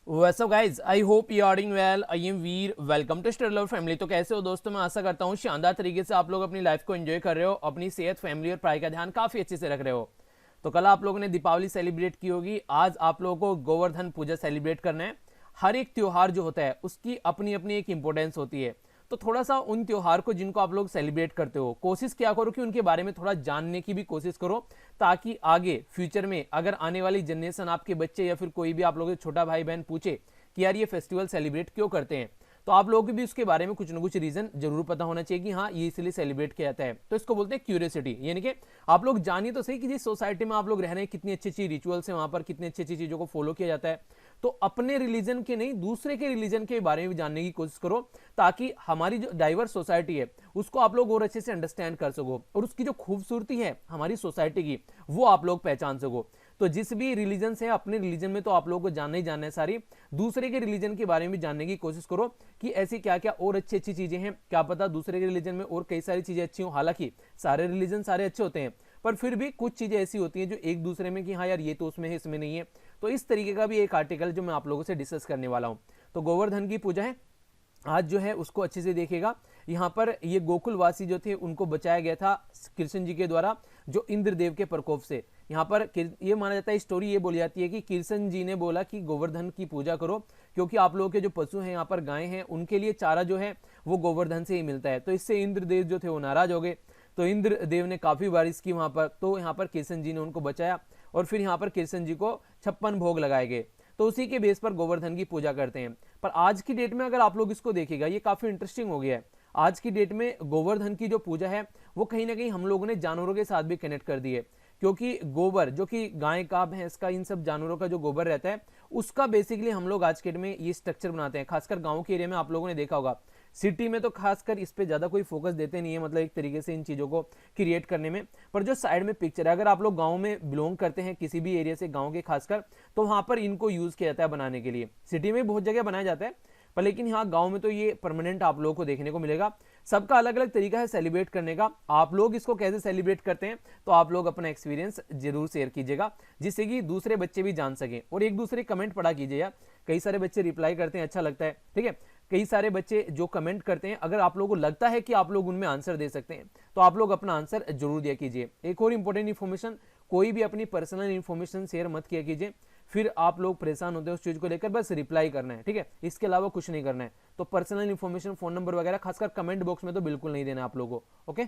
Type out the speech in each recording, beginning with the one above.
What's up guys? I hope you are doing well. I am Veer. Welcome to study lover family. तो कैसे हो दोस्तों? मैं आशा करता हूँ शानदार तरीके से आप लोग अपनी लाइफ को एंजॉय कर रहे हो, अपनी सेहत, फैमिली और पढ़ाई का ध्यान काफी अच्छे से रख रहे हो। तो कल आप लोगों ने दीपावली सेलिब्रेट की होगी, आज आप लोगों को गोवर्धन पूजा सेलिब्रेट करना है। हर एक त्योहार जो होता है उसकी अपनी अपनी एक इंपॉर्टेंस होती है। तो थोड़ा सा उन त्योहार को जिनको आप लोग सेलिब्रेट करते हो, कोशिश क्या करो कि उनके बारे में थोड़ा जानने की भी कोशिश करो, ताकि आगे फ्यूचर में अगर आने वाली जनरेशन, आपके बच्चे या फिर कोई भी आप लोगों के छोटा भाई बहन पूछे कि यार ये फेस्टिवल सेलिब्रेट क्यों करते हैं, तो आप लोगों को भी उसके बारे में कुछ ना कुछ रीजन जरूर पता होना चाहिए कि हाँ ये इसलिए सेलिब्रेट किया जाता है। तो इसको बोलते हैं क्यूरियोसिटी, यानी कि आप लोग जानिए तो सही कि जिस सोसाइटी में आप लोग रह रहे हैं कितनी अच्छी अच्छी रिचुअल्स है, वहां पर कितनी अच्छी अच्छी चीजों को फॉलो किया जाता है। तो अपने रिलीजन के नहीं, दूसरे के रिलीजन के बारे में भी जानने की कोशिश करो, ताकि हमारी जो डाइवर्स सोसाइटी है उसको आप लोग और अच्छे से अंडरस्टैंड कर सको, और उसकी जो खूबसूरती है हमारी सोसाइटी की वो आप लोग पहचान सको। तो जिस भी रिलीजन से, अपने रिलीजन में तो आप लोगों को जानना ही जानना है सारी, दूसरे के रिलीजन के बारे में भी जानने की कोशिश करो कि ऐसी क्या क्या और अच्छी अच्छी चीजें हैं। क्या पता दूसरे के रिलीजन में और कई सारी चीजें अच्छी हो। हालांकि सारे रिलीजन सारे अच्छे होते हैं, पर फिर भी कुछ चीजें ऐसी होती हैं जो एक दूसरे में कि हाँ यार ये तो उसमें है, इसमें नहीं है। तो इस तरीके का भी एक आर्टिकल जो मैं आप लोगों से डिस्कस करने वाला हूं। तो गोवर्धन की पूजा है आज जो है उसको अच्छे से देखेगा। यहाँ पर ये गोकुलवासी जो थे उनको बचाया गया था कृष्ण जी के द्वारा, जो इंद्रदेव के प्रकोप से। यहाँ पर ये माना जाता है, स्टोरी ये बोली जाती है कि कृष्ण जी ने बोला कि गोवर्धन की पूजा करो, क्योंकि आप लोगों के जो पशु हैं, यहाँ पर गाय हैं, उनके लिए चारा जो है वो गोवर्धन से ही मिलता है। तो इससे इंद्रदेव जो थे वो नाराज हो गए। तो इंद्रदेव ने काफी बारिश की वहां पर, तो यहाँ पर कृष्ण जी ने उनको बचाया, और फिर यहाँ पर कृष्ण जी को 56 भोग लगाए गए। तो उसी के बेस पर गोवर्धन की पूजा करते हैं। पर आज की डेट में अगर आप लोग इसको देखेगा, ये काफी इंटरेस्टिंग हो गया है। आज की डेट में गोवर्धन की जो पूजा है वो कहीं ना कहीं हम लोगों ने जानवरों के साथ भी कनेक्ट कर दी है, क्योंकि गोबर जो कि गाय का, भैंस का, इन सब जानवरों का जो गोबर रहता है उसका बेसिकली हम लोग आज के डेट में ये स्ट्रक्चर बनाते हैं। खासकर गांव के एरिया में आप लोगों ने देखा होगा, सिटी में तो खासकर इस पे ज्यादा कोई फोकस देते नहीं है, मतलब एक तरीके से इन चीजों को क्रिएट करने में। पर जो साइड में पिक्चर है, अगर आप लोग गांव में बिलोंग करते हैं, किसी भी एरिया से, गांव के खासकर, तो वहां पर इनको यूज किया जाता है बनाने के लिए। सिटी में बहुत जगह बनाया जाता है, पर लेकिन यहाँ गांव में तो ये परमानेंट आप लोगों को देखने को मिलेगा। सबका अलग अलग तरीका है सेलिब्रेट करने का। आप लोग इसको कैसे सेलिब्रेट करते हैं तो आप लोग अपना एक्सपीरियंस जरूर शेयर कीजिएगा, जिससे कि दूसरे बच्चे भी जान सकें। और एक दूसरे कमेंट पढ़ा कीजिएगा, कई सारे बच्चे रिप्लाई करते हैं, अच्छा लगता है। ठीक है, कई सारे बच्चे जो कमेंट करते हैं, अगर आप लोगों को लगता है कि आप लोग उनमें आंसर दे सकते हैं तो आप लोग अपना आंसर जरूर दिया कीजिए। एक और इंपॉर्टेंट इन्फॉर्मेशन, कोई भी अपनी पर्सनल इन्फॉर्मेशन शेयर मत किया कीजिए, फिर आप लोग परेशान होते हैं उस चीज को लेकर। बस रिप्लाई करना है, ठीक है, इसके अलावा कुछ नहीं करना है। तो पर्सनल इन्फॉर्मेशन, फोन नंबर वगैरह खासकर कमेंट बॉक्स में तो बिल्कुल नहीं देना आप लोगों को। ओके,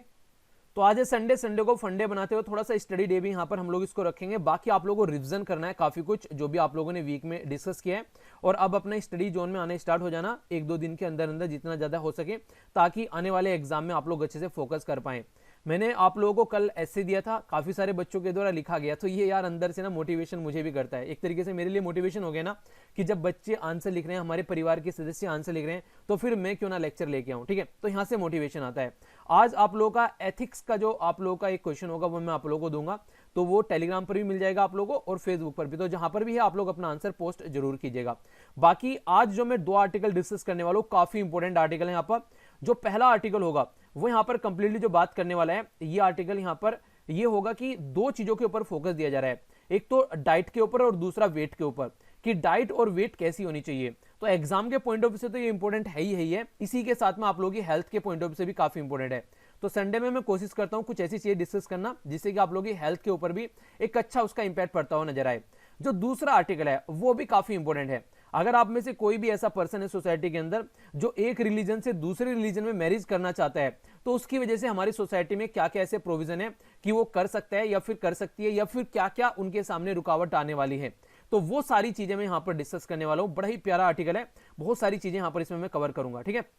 तो आज है संडे, संडे को फंडे बनाते हुए थोड़ा सा स्टडी डे भी यहाँ पर हम लोग इसको रखेंगे। बाकी आप लोगों को रिवीजन करना है काफी कुछ जो भी आप लोगों ने वीक में डिस्कस किया है, और अब अपना स्टडी जोन में आने स्टार्ट हो जाना एक दो दिन के अंदर अंदर, जितना ज्यादा हो सके, ताकि आने वाले एग्जाम में आप लोग अच्छे से फोकस कर पाए। मैंने आप लोगों को कल ऐसे दिया था, काफी सारे बच्चों के द्वारा लिखा गया, तो ये यार अंदर से ना मोटिवेशन मुझे भी करता है। एक तरीके से मेरे लिए मोटिवेशन हो गया ना, कि जब बच्चे आंसर लिख रहे हैं, हमारे परिवार के सदस्य आंसर लिख रहे हैं, तो फिर मैं क्यों ना लेक्चर लेके आऊं। ठीक है, तो यहां से मोटिवेशन आता है। आज आप लोगों का एथिक्स का जो आप लोगों का एक क्वेश्चन होगा वो मैं आप लोगों को दूंगा, तो वो टेलीग्राम पर भी मिल जाएगा आप लोगों को, और फेसबुक पर भी। तो जहां पर भी है आप लोग अपना आंसर पोस्ट जरूर कीजिएगा। बाकी आज जो मैं 2 आर्टिकल डिस्कस करने वाला हूं, काफी इंपॉर्टेंट आर्टिकल है यहाँ पर। जो पहला आर्टिकल होगा वो यहाँ पर कंप्लीटली जो बात करने वाला है, ये आर्टिकल यहाँ पर ये होगा कि 2 चीजों के ऊपर फोकस दिया जा रहा है। एक तो डाइट के ऊपर और दूसरा वेट के ऊपर, कि डाइट और वेट कैसी होनी चाहिए। तो एग्जाम के पॉइंट ऑफ व्यू से तो ये इंपॉर्टेंट है ही है, इसी के साथ में आप लोगों की हेल्थ के पॉइंट ऑफ व्यू से भी काफी इंपॉर्टेंट है। तो संडे में मैं कोशिश करता हूं कुछ ऐसी चीजें डिस्कस करना जिससे कि आप लोगों की हेल्थ के ऊपर भी एक अच्छा उसका इंपैक्ट पड़ता हुआ नजर आए। जो दूसरा आर्टिकल है वो भी काफी इंपॉर्टेंट है। अगर आप में से कोई भी ऐसा पर्सन है सोसाइटी के अंदर जो एक रिलीजन से दूसरे रिलीजन में मैरिज करना चाहता है, तो उसकी वजह से हमारी सोसाइटी में क्या क्या ऐसे प्रोविजन है कि वो कर सकता है या फिर कर सकती है, या फिर क्या क्या उनके सामने रुकावट आने वाली है, तो वो सारी चीजें मैं यहां पर डिस्कस करने वाला हूं। बड़ा ही प्यारा आर्टिकल है, बहुत सारी चीजें यहां पर इसमें मैं कवर करूंगा। ठीक है,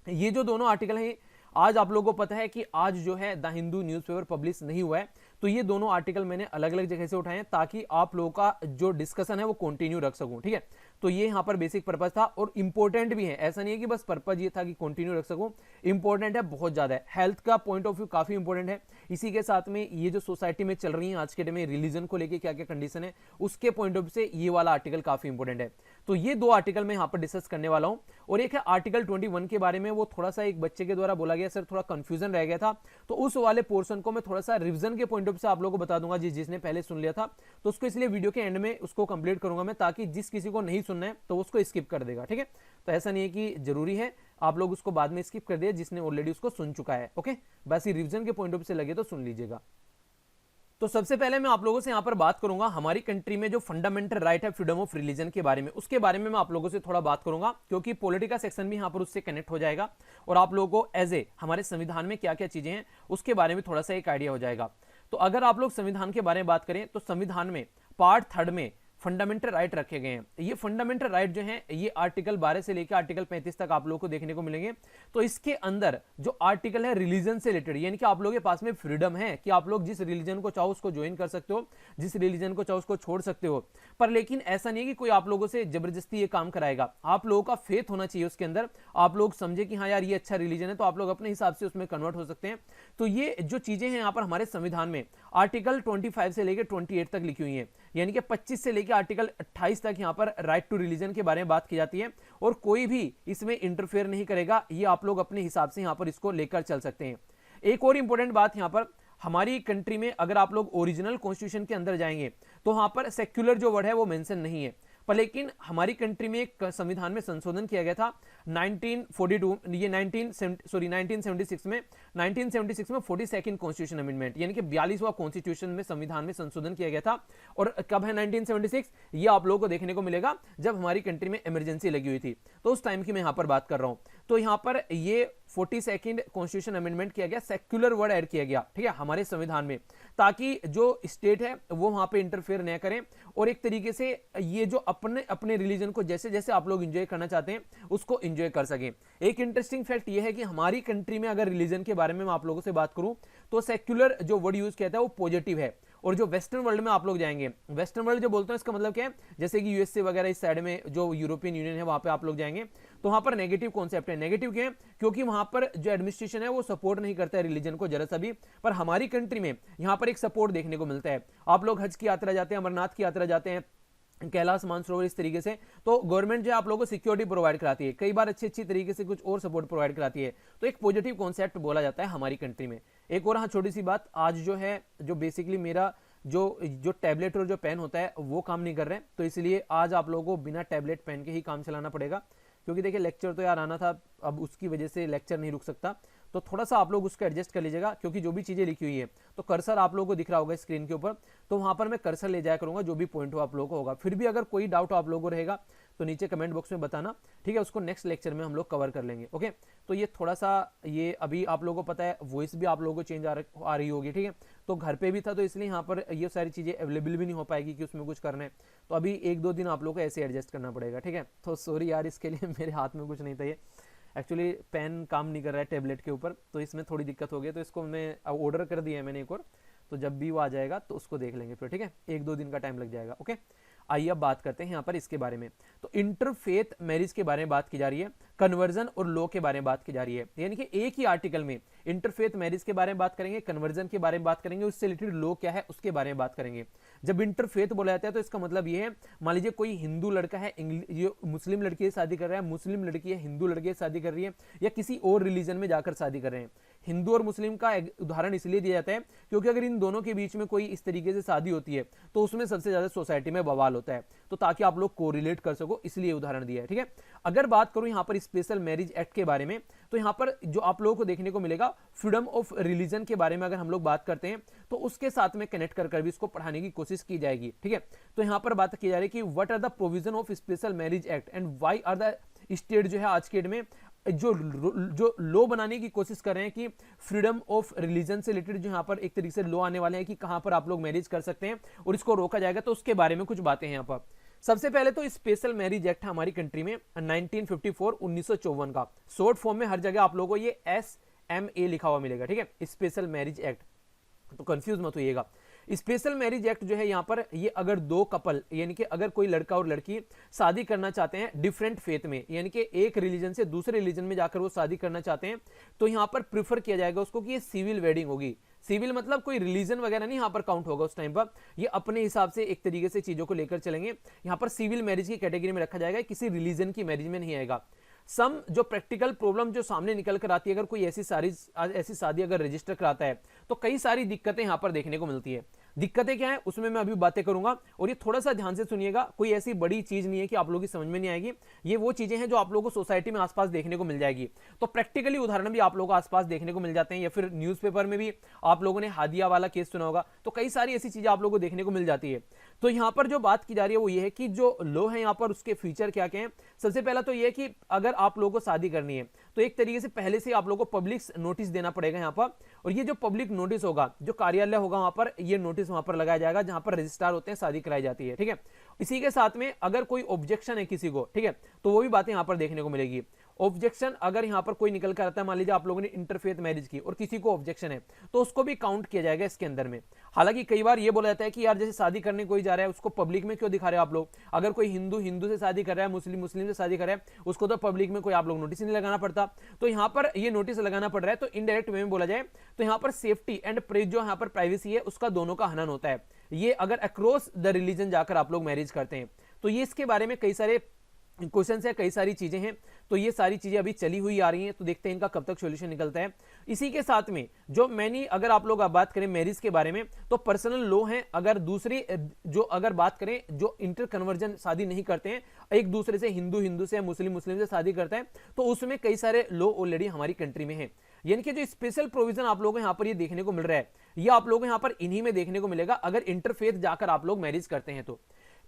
ये जो दोनों आर्टिकल हैं, आज आप लोगों को पता है कि आज जो है द हिंदू न्यूज़पेपर पब्लिश नहीं हुआ है, तो ये दोनों आर्टिकल मैंने अलग अलग जगह से उठाए हैं, ताकि आप लोगों का जो डिस्कशन है वो कंटिन्यू रख सकूं। ठीक है, तो ये यहाँ पर बेसिक पर्पस था, और इंपॉर्टेंट भी है। ऐसा नहीं है कि बस पर्पस ये था कि कंटिन्यू रख सकूं, इंपॉर्टेंट है, बहुत ज्यादा है। हेल्थ का पॉइंट ऑफ व्यू काफी इंपॉर्टेंट है। इसी के साथ में ये जो सोसाइटी में चल रही है आज के डे में, रिलीजन को लेकर क्या क्या कंडीशन है, उसके पॉइंट ऑफ व्यू से ये वाला आर्टिकल काफी इंपॉर्टेंट है। तो ये दो आर्टिकल मैं यहाँ पर डिस्कस करने वाला हूँ। और एक है आर्टिकल 21 के बारे में, वो थोड़ा सा एक बच्चे के द्वारा बोला गया, सर थोड़ा कंफ्यूजन रह गया था, तो उस वाले पोर्शन को मैं थोड़ा सा रिवीजन के पॉइंट ऑफ व्यू से आप लोगों को बता दूंगा, जिसने पहले सुन लिया था तो उसको, इसलिए वीडियो के एंड में उसको कंप्लीट करूंगा मैं, ताकि जिस किसी को नहीं सुनना है तो उसको स्किप कर देगा, ठीक है। तो ऐसा नहीं है कि जरूरी है आप लोग उसको बाद में स्किप कर दिया जिसने ऑलरेडी उसको सुन चुका है, ओके। बस ये रिवीजन के पॉइंट ऑफ व्यू से लगे तो सुन लीजिएगा। तो सबसे पहले मैं आप लोगों से यहां पर बात करूंगा हमारी कंट्री में जो फंडामेंटल राइट है फ्रीडम ऑफ रिलीजन के बारे में, उसके बारे में मैं आप लोगों से थोड़ा बात करूंगा, क्योंकि पॉलिटिकल सेक्शन भी यहां पर उससे कनेक्ट हो जाएगा और आप लोगों को एज ए हमारे संविधान में क्या क्या चीजें हैं उसके बारे में थोड़ा सा एक आइडिया हो जाएगा। तो अगर आप लोग संविधान के बारे में बात करें तो संविधान में पार्ट 3 में फंडामेंटल राइट रखे गए हैं। ये फंडामेंटल राइट जो है ये आर्टिकल 12 से लेकर आर्टिकल 35 तक आप लोगों को देखने को मिलेंगे। तो इसके अंदर जो आर्टिकल है रिलीजन से रिलेटेड, यानी कि आप लोगों के पास में फ्रीडम है कि आप लोग जिस रिलीजन को चाहो उसको ज्वाइन कर सकते हो, जिस रिलीजन को चाहो उसको छोड़ सकते हो, पर लेकिन ऐसा नहीं है कि कोई आप लोगों से जबरदस्ती ये काम कराएगा। आप लोगों का फेथ होना चाहिए उसके अंदर, आप लोग समझे कि हाँ यार ये अच्छा रिलीजन है, तो आप लोग अपने हिसाब से उसमें कन्वर्ट हो सकते हैं। तो ये जो चीजें हैं यहाँ पर हमारे संविधान में आर्टिकल 25 से लेकर 28 तक लिखी हुई है, यानी कि 25 से लेकर आर्टिकल 28 तक यहां पर राइट टू रिलीजन के बारे में बात की जाती है, और कोई भी इसमें इंटरफेयर नहीं करेगा। ये आप लोग अपने हिसाब से यहां पर इसको लेकर चल सकते हैं। एक और इंपॉर्टेंट बात यहां पर, हमारी कंट्री में अगर आप लोग ओरिजिनल कॉन्स्टिट्यूशन के अंदर जाएंगे तो वहां पर सेक्युलर जो वर्ड है वो मेंशन नहीं है, पर लेकिन हमारी कंट्री में एक संविधान में संशोधन किया गया था 1942, ये 1976 में 42nd कॉन्स्टिट्यूशन अमेंडमेंट, यानी कि 42वां कॉन्स्टिट्यूशन में संविधान में संशोधन किया गया था। और कब है 1976? ये आप लोगों को देखने को मिलेगा जब हमारी कंट्री में इमरजेंसी लगी हुई थी, तो उस टाइम की मैं यहां पर बात कर रहा हूं। तो यहां पर ये 42nd कॉन्स्टिट्यूशन अमेंडमेंट किया गया, सेक्युलर वर्ड ऐड किया गया, ठीक है, हमारे संविधान में, ताकि जो स्टेट है वो वहां पे इंटरफेयर न करें, और एक तरीके से ये जो अपने अपने रिलीजन को जैसे जैसे आप लोग एंजॉय करना चाहते हैं उसको एंजॉय कर सकें। एक इंटरेस्टिंग फैक्ट ये है कि हमारी कंट्री में अगर रिलीजन के बारे में मैं आप लोगों से बात करूं तो सेक्युलर जो वर्ड यूज किया था वो पॉजिटिव है, और जो वेस्टर्न वर्ल्ड में आप लोग जाएंगे, वेस्टर्न वर्ल्ड जो बोलते हैं इसका मतलब क्या है, जैसे कि यूएसए वगैरह इस साइड में जो यूरोपियन यूनियन है वहां पे आप लोग जाएंगे तो वहां पर नेगेटिव कॉन्सेप्ट है। नेगेटिव क्या है? क्योंकि वहां पर जो एडमिनिस्ट्रेशन है वो सपोर्ट नहीं करता है रिलीजन को जरा सा भी, पर हमारी कंट्री में यहां पर एक सपोर्ट देखने को मिलता है। आप लोग हज की यात्रा जाते हैं, अमरनाथ की यात्रा जाते हैं, कैलाश मानसरोवर, इस तरीके से, तो गवर्नमेंट जो है आप लोगों को सिक्योरिटी प्रोवाइड कराती है, कई बार अच्छी तरीके से कुछ और सपोर्ट प्रोवाइड कराती है। तो एक पॉजिटिव कॉन्सेप्ट बोला जाता है हमारी कंट्री में। एक और हाँ छोटी सी बात, आज जो है जो बेसिकली मेरा जो टैबलेट और जो पेन होता है वो काम नहीं कर रहे हैं, तो इसलिए आज आप लोगों को बिना टैबलेट पेन के ही काम चलाना पड़ेगा, क्योंकि देखिए लेक्चर तो यार आना था, अब उसकी वजह से लेक्चर नहीं रुक सकता, तो थोड़ा सा आप लोग उसको एडजस्ट कर लीजिएगा। क्योंकि जो भी चीजें लिखी हुई है तो कर्सर आप लोगों को दिख रहा होगा स्क्रीन के ऊपर, तो वहां पर मैं कर्सर ले जाया करूंगा, जो भी पॉइंट हो आप लोगों को होगा। फिर भी अगर कोई डाउट आप लोगों को रहेगा तो नीचे कमेंट बॉक्स में बताना, ठीक है, उसको नेक्स्ट लेक्चर में हम लोग कवर कर लेंगे, ओके। तो ये थोड़ा सा, ये अभी आप लोगों को पता है वॉइस भी आप लोगों को चेंज आ रही होगी, ठीक है, तो घर पे भी था तो इसलिए यहाँ पर ये सारी चीजें अवेलेबल भी नहीं हो पाएगी कि उसमें कुछ करना है, तो अभी 1-2 दिन आप लोगों को ऐसे एडजस्ट करना पड़ेगा, ठीक है। तो सॉरी यार इसके लिए, मेरे हाथ में कुछ नहीं था, ये एक्चुअली पेन काम नहीं कर रहा है टैबलेट के ऊपर, तो इसमें थोड़ी दिक्कत हो गई, तो इसको मैं ऑर्डर कर दिया है मैंने एक और, तो जब भी वो आ जाएगा तो उसको देख लेंगे फिर, ठीक है, 1-2 दिन का टाइम लग जाएगा, ओके। आइए अब बात करते हैं यहाँ पर इसके बारे में। तो इंटरफेथ मैरिज के बारे में बात की जा रही है, कन्वर्जन और लॉ के बारे में बात की जा रही है, यानी कि एक ही आर्टिकल में इंटरफेथ मैरिज के बारे में बात करेंगे, कन्वर्जन के बारे में बात करेंगे, उससे रिलेटेड लॉ क्या है उसके बारे में बात करेंगे। जब इंटरफेथ बोला जाता है तो इसका मतलब ये है, मान लीजिए कोई हिंदू लड़का है मुस्लिम लड़की से शादी कर रहा है, मुस्लिम लड़की है हिंदू लड़के से शादी कर रही है, या किसी और रिलीजन में जाकर शादी कर रहे हैं। हिंदू और मुस्लिम का उदाहरण इसलिए दिया जाता है क्योंकि अगर इन दोनों के बीच में कोई इस तरीके से शादी होती है तो उसमें सबसे ज्यादा सोसाइटी में बवाल होता है, तो ताकि आप लोग कोरिलेट कर सको इसलिए उदाहरण दिया है, ठीक है। अगर बात करूं यहां पर स्पेशल मैरिज एक्ट के बारे में, तो यहां पर जो आप लोगों को देखने को मिलेगा फ्रीडम ऑफ रिलीजन के बारे में अगर हम लोग बात करते हैं तो उसके साथ में कनेक्ट कर भी इसको पढ़ाने की कोशिश की जाएगी, ठीक है। तो यहां पर बात की जा रही है कि what are the provision of special marriage act and why are the state जो है आज के डेट में जो लॉ बनाने की कोशिश कर रहे हैं कि फ्रीडम ऑफ रिलीजन से रिलेटेड जो यहाँ पर एक तरीके से लॉ आने वाले हैं कि कहां पर आप लोग मैरिज कर सकते हैं और इसको रोका जाएगा, तो उसके बारे में कुछ बातें हैं यहाँ पर। सबसे पहले तो स्पेशल मैरिज एक्ट हमारी कंट्री में 1954 का, शॉर्ट फॉर्म में हर जगह आप लोगों को ये SMA लिखा हुआ मिलेगा, ठीक है, स्पेशल मैरिज एक्ट, तो कंफ्यूज मत होइएगा। स्पेशल मैरिज एक्ट जो है यहाँ पर, ये अगर दो कपल यानी कि अगर कोई लड़का और लड़की शादी करना चाहते हैं डिफरेंट फेथ में, यानी कि एक रिलीजन से दूसरे रिलीजन में जाकर वो शादी करना चाहते हैं, तो यहाँ पर प्रीफर किया जाएगा उसको कि ये सिविल वेडिंग होगी, सिविल मतलब कोई रिलीजन वगैरह नहीं यहाँ पर काउंट होगा उस टाइम पर, ये अपने हिसाब से एक तरीके से चीजों को लेकर चलेंगे। यहाँ पर सिविल मैरिज की कैटेगरी में रखा जाएगा, किसी रिलीजन की मैरिज में नहीं आएगा। सम जो प्रैक्टिकल प्रॉब्लम जो सामने निकल कर आती है, अगर कोई ऐसी शादी अगर रजिस्टर कराता है तो कई सारी दिक्कतें यहां पर देखने को मिलती है। दिक्कतें क्या है उसमें मैं अभी बातें करूंगा, और ये थोड़ा सा ध्यान से सुनिएगा, कोई ऐसी बड़ी चीज नहीं है कि आप लोगों की समझ में नहीं आएगी। ये वो चीजें हैं जो आप लोगों को सोसाइटी में आसपास देखने को मिल जाएगी। तो प्रैक्टिकली उदाहरण भी आप लोगों को आसपास देखने को मिल जाते हैं, या फिर न्यूज़पेपर में भी आप लोगों ने हादिया वाला केस सुना होगा। तो कई सारी ऐसी चीजें आप लोगों को देखने को मिल जाती है। तो यहां पर जो बात की जा रही है वो ये है कि जो लॉ है यहां पर उसके फीचर क्या क्या है। सबसे पहला तो ये है कि अगर आप लोगों को शादी करनी है तो एक तरीके से पहले से आप लोगों को पब्लिक नोटिस देना पड़ेगा यहां पर, और ये जो पब्लिक नोटिस होगा, जो कार्यालय होगा वहां पर, ये नोटिस वहां पर लगाया जाएगा जहां पर रजिस्ट्रार होते हैं, शादी कराई जाती है। ठीक है, इसी के साथ में अगर कोई ऑब्जेक्शन है किसी को, ठीक है, तो वो भी बातें यहां पर देखने को मिलेगी। ऑब्जेक्शन अगर यहां पर कोई निकल कर आता है, मान लीजिए आप लोगों ने इंटरफेथ मैरिज की और किसी को ऑब्जेक्शन है, तो उसको भी काउंट किया जाएगा इसके अंदर में। हालांकि कई बार ये बोला जाता है कि यार जैसे शादी करने कोई जा रहा है उसको पब्लिक में क्यों दिखा रहे हो आप लोग, अगर कोई हिंदू हिंदू से शादी कर रहा है, मुस्लिम मुस्लिम से शादी कर रहा है, उसको तो पब्लिक में कोई आप लोग नोटिस नहीं लगाना पड़ता। तो यहां पर ये नोटिस लगाना पड़ रहा है, तो इनडायरेक्ट वे में बोला जाए तो यहां पर सेफ्टी एंड जो यहां पर प्राइवेसी है उसका दोनों का हनन होता है। ये अगर अक्रॉस द रिलीजन जाकर आप लोग मैरिज करते हैं तो ये इसके बारे में कई सारे क्वेश्चन है, कई सारी चीजें हैं। तो ये सारी चीजें अभी चली हुई आ रही हैं, तो देखते हैं इनका कब तक सॉल्यूशन निकलता है। इसी के साथ में जो मैंने अगर आप लोग बात करें मैरिज के बारे में, तो पर्सनल लॉ है। अगर दूसरी जो अगर बात करें जो इंटर कन्वर्जन शादी नहीं करते हैं, एक दूसरे से हिंदू हिंदू से मुस्लिम मुस्लिम से शादी करता है, तो उसमें कई सारे लॉ ऑलरेडी हमारी कंट्री में है। यानी कि जो स्पेशल प्रोविजन आप लोगों को यहाँ पर ये देखने को मिल रहा है, ये आप लोगों को यहाँ पर इन्हीं में देखने को मिलेगा अगर इंटरफेथ जाकर आप लोग मैरिज करते हैं। तो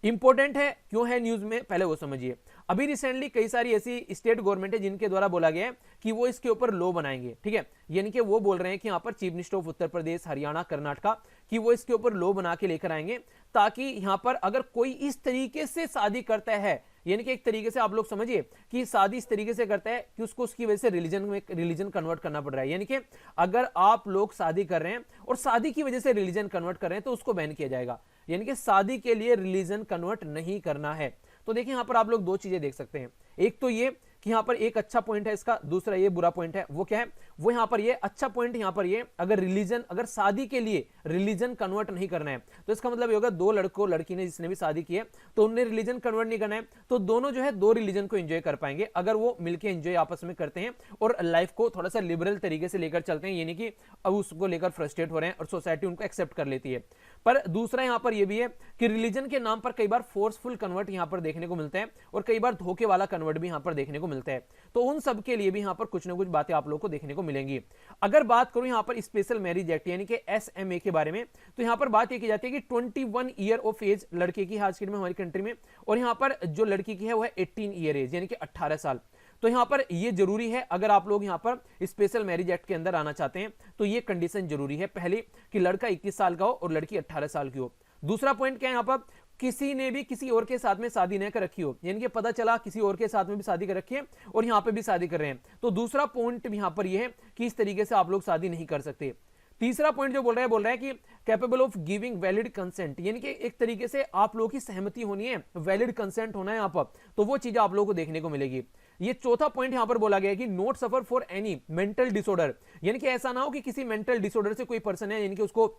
इंपॉर्टेंट है, क्यों है न्यूज में, पहले वो समझिए। अभी रिसेंटली कई सारी ऐसी स्टेट गवर्नमेंट है जिनके द्वारा बोला गया है कि वो इसके ऊपर लॉ बनाएंगे। ठीक है, यानी कि वो बोल रहे हैं कि यहां पर chief minister of Uttar Pradesh, Haryana, Karnataka कि वो इसके ऊपर लॉ बना के लेकर आएंगे, ताकि यहां पर अगर कोई इस तरीके से शादी करता है, यानी कि एक तरीके से आप लोग समझिए कि शादी इस तरीके से करता है कि उसको उसकी वजह से रिलीजन कन्वर्ट करना पड़ रहा है। यानी कि अगर आप लोग शादी कर रहे हैं और शादी की वजह से रिलीजन कन्वर्ट कर रहे हैं तो उसको बैन किया जाएगा। यानी कि शादी के लिए रिलीजन कन्वर्ट नहीं करना है। तो देखिए यहां पर आप लोग दो चीजें देख सकते हैं, एक तो ये कि यहां पर एक अच्छा पॉइंट है इसका, दूसरा ये बुरा पॉइंट है। वो क्या है, वो यहां पर ये अच्छा पॉइंट यहां पर ये, अगर शादी के लिए रिलीजन कन्वर्ट नहीं करना है तो इसका मतलब ये होगा दो लड़कों लड़की ने जिसने भी शादी की है तो उन्हें रिलीजन कन्वर्ट नहीं करना है, तो दोनों जो है दो रिलीजन को एंजॉय कर पाएंगे अगर वो मिलकर एंजॉय आपस में करते हैं और लाइफ को थोड़ा सा लिबरल तरीके से लेकर चलते हैं, यानी कि अब उसको लेकर फ्रस्ट्रेट हो रहे हैं और सोसाइटी उनको एक्सेप्ट कर लेती है। पर दूसरा यहां पर यह भी है कि रिलीजन के नाम पर कई बार फोर्सफुल कन्वर्ट यहां पर देखने को मिलता है और कई बार धोखे वाला कन्वर्ट भी यहां पर देखने को मिलता है। तो उन सब के लिए भी यहां पर कुछ ना कुछ बातें आप लोगों को देखने को मिलेंगी। अगर बात करूं यहां पर स्पेशल मैरिज एक्ट यानी कि SMA के बारे में, तो यहां पर बात यह की जाती है कि 21 ईयर ऑफ एज लड़के की आज के डेट में हमारी कंट्री में, और यहां पर जो लड़की की है वो है 18 ईयर एज यानी कि 18 साल। तो यहां पर ये जरूरी है, अगर आप लोग यहां पर स्पेशल मैरिज एक्ट के अंदर आना चाहते हैं तो ये कंडीशन जरूरी है, पहली कि लड़का 21 साल का हो और लड़की 18 साल की हो। दूसरा पॉइंट क्या है, यहां पर किसी ने भी किसी और के साथ में शादी न कर रखी हो, यानी कि पता चला किसी और के साथ में भी शादी कर रखी है और यहां पे भी शादी कर रहे हैं, तो दूसरा पॉइंट यहां पर यह है कि इस तरीके से आप लोग शादी नहीं कर सकते। तीसरा पॉइंट जो बोल रहा है कि capable of giving valid consent, यानी कि एक तरीके से आप लोगों की सहमति होनी है, वैलिड कंसेंट होना है यहां पर, तो वो चीजें आप लोगों को देखने को मिलेगी। ये चौथा पॉइंट यहां पर बोला गया है कि not suffer for any mental disorder, यानी कि ऐसा ना हो कि किसी मेंटल डिसऑर्डर से कोई पर्सन है, यानी कि उसको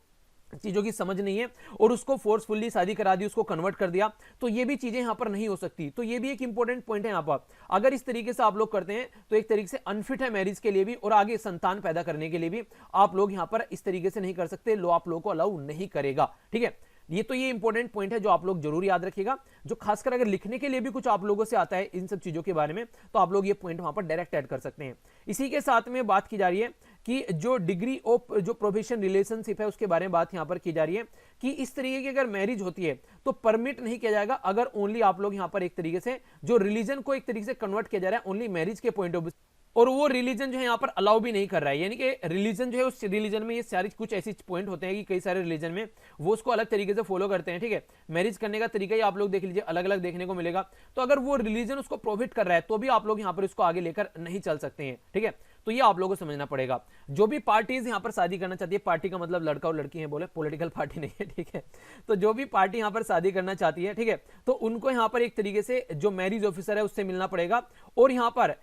चीजों की समझ नहीं है और उसको फोर्सफुली शादी करा दी, उसको कन्वर्ट कर दिया, तो ये भी चीजें यहां पर नहीं हो सकती। तो ये भी एक इंपॉर्टेंट पॉइंट है यहां पर। अगर इस तरीके से आप लोग करते हैं तो एक तरीके से अनफिट है मैरिज के लिए भी और आगे संतान पैदा करने के लिए भी आप लोग यहां पर इस तरीके से नहीं कर सकते, लो आप लोगों को अलाउ नहीं करेगा। ठीक है, ये इंपॉर्टेंट पॉइंट है जो आप लोग जरूर याद रखिएगा, जो खासकर अगर लिखने के लिए भी कुछ आप लोगों से आता है इन सब चीजों के बारे में तो आप लोग ये पॉइंट वहां पर डायरेक्ट ऐड कर सकते हैं। इसी के साथ में बात की जा रही है कि जो डिग्री ऑफ जो प्रोफेशन रिलेशनशिप है उसके बारे में बात यहां पर की जा रही है कि इस तरीके की अगर मैरिज होती है तो परमिट नहीं किया जाएगा अगर ओनली आप लोग यहां पर एक तरीके से जो रिलीजन को एक तरीके से कन्वर्ट किया जा रहा है ओनली मैरिज के पॉइंट ऑफ व्यू, और वो रिलीजन जो है यहाँ पर अलाउ भी नहीं कर रहा है। यानी कि रिलीजन जो है उस रिलीजन में ये सारी कुछ ऐसी पॉइंट होते हैं कि कई सारे रिलीजन में वो उसको अलग तरीके से फॉलो करते हैं। ठीक है, मैरिज करने का तरीका ही आप लोग देख लीजिए अलग अलग देखने को मिलेगा। तो अगर वो रिलीजन उसको प्रोहिबिट कर रहा है तो भी आप लोग यहाँ पर इसको आगे लेकर नहीं चल सकते हैं। ठीक है, तो ये आप लोगों को समझना पड़ेगा। जो भी पार्टीज यहां पर शादी करना चाहती है, पार्टी का मतलब लड़का और लड़की है, बोले पॉलिटिकल पार्टी नहीं है, ठीक है। तो जो भी पार्टी यहां पर शादी करना चाहती है, ठीक है, तो उनको यहां पर एक तरीके से जो मैरिज ऑफिसर है उससे मिलना पड़ेगा। और यहां पर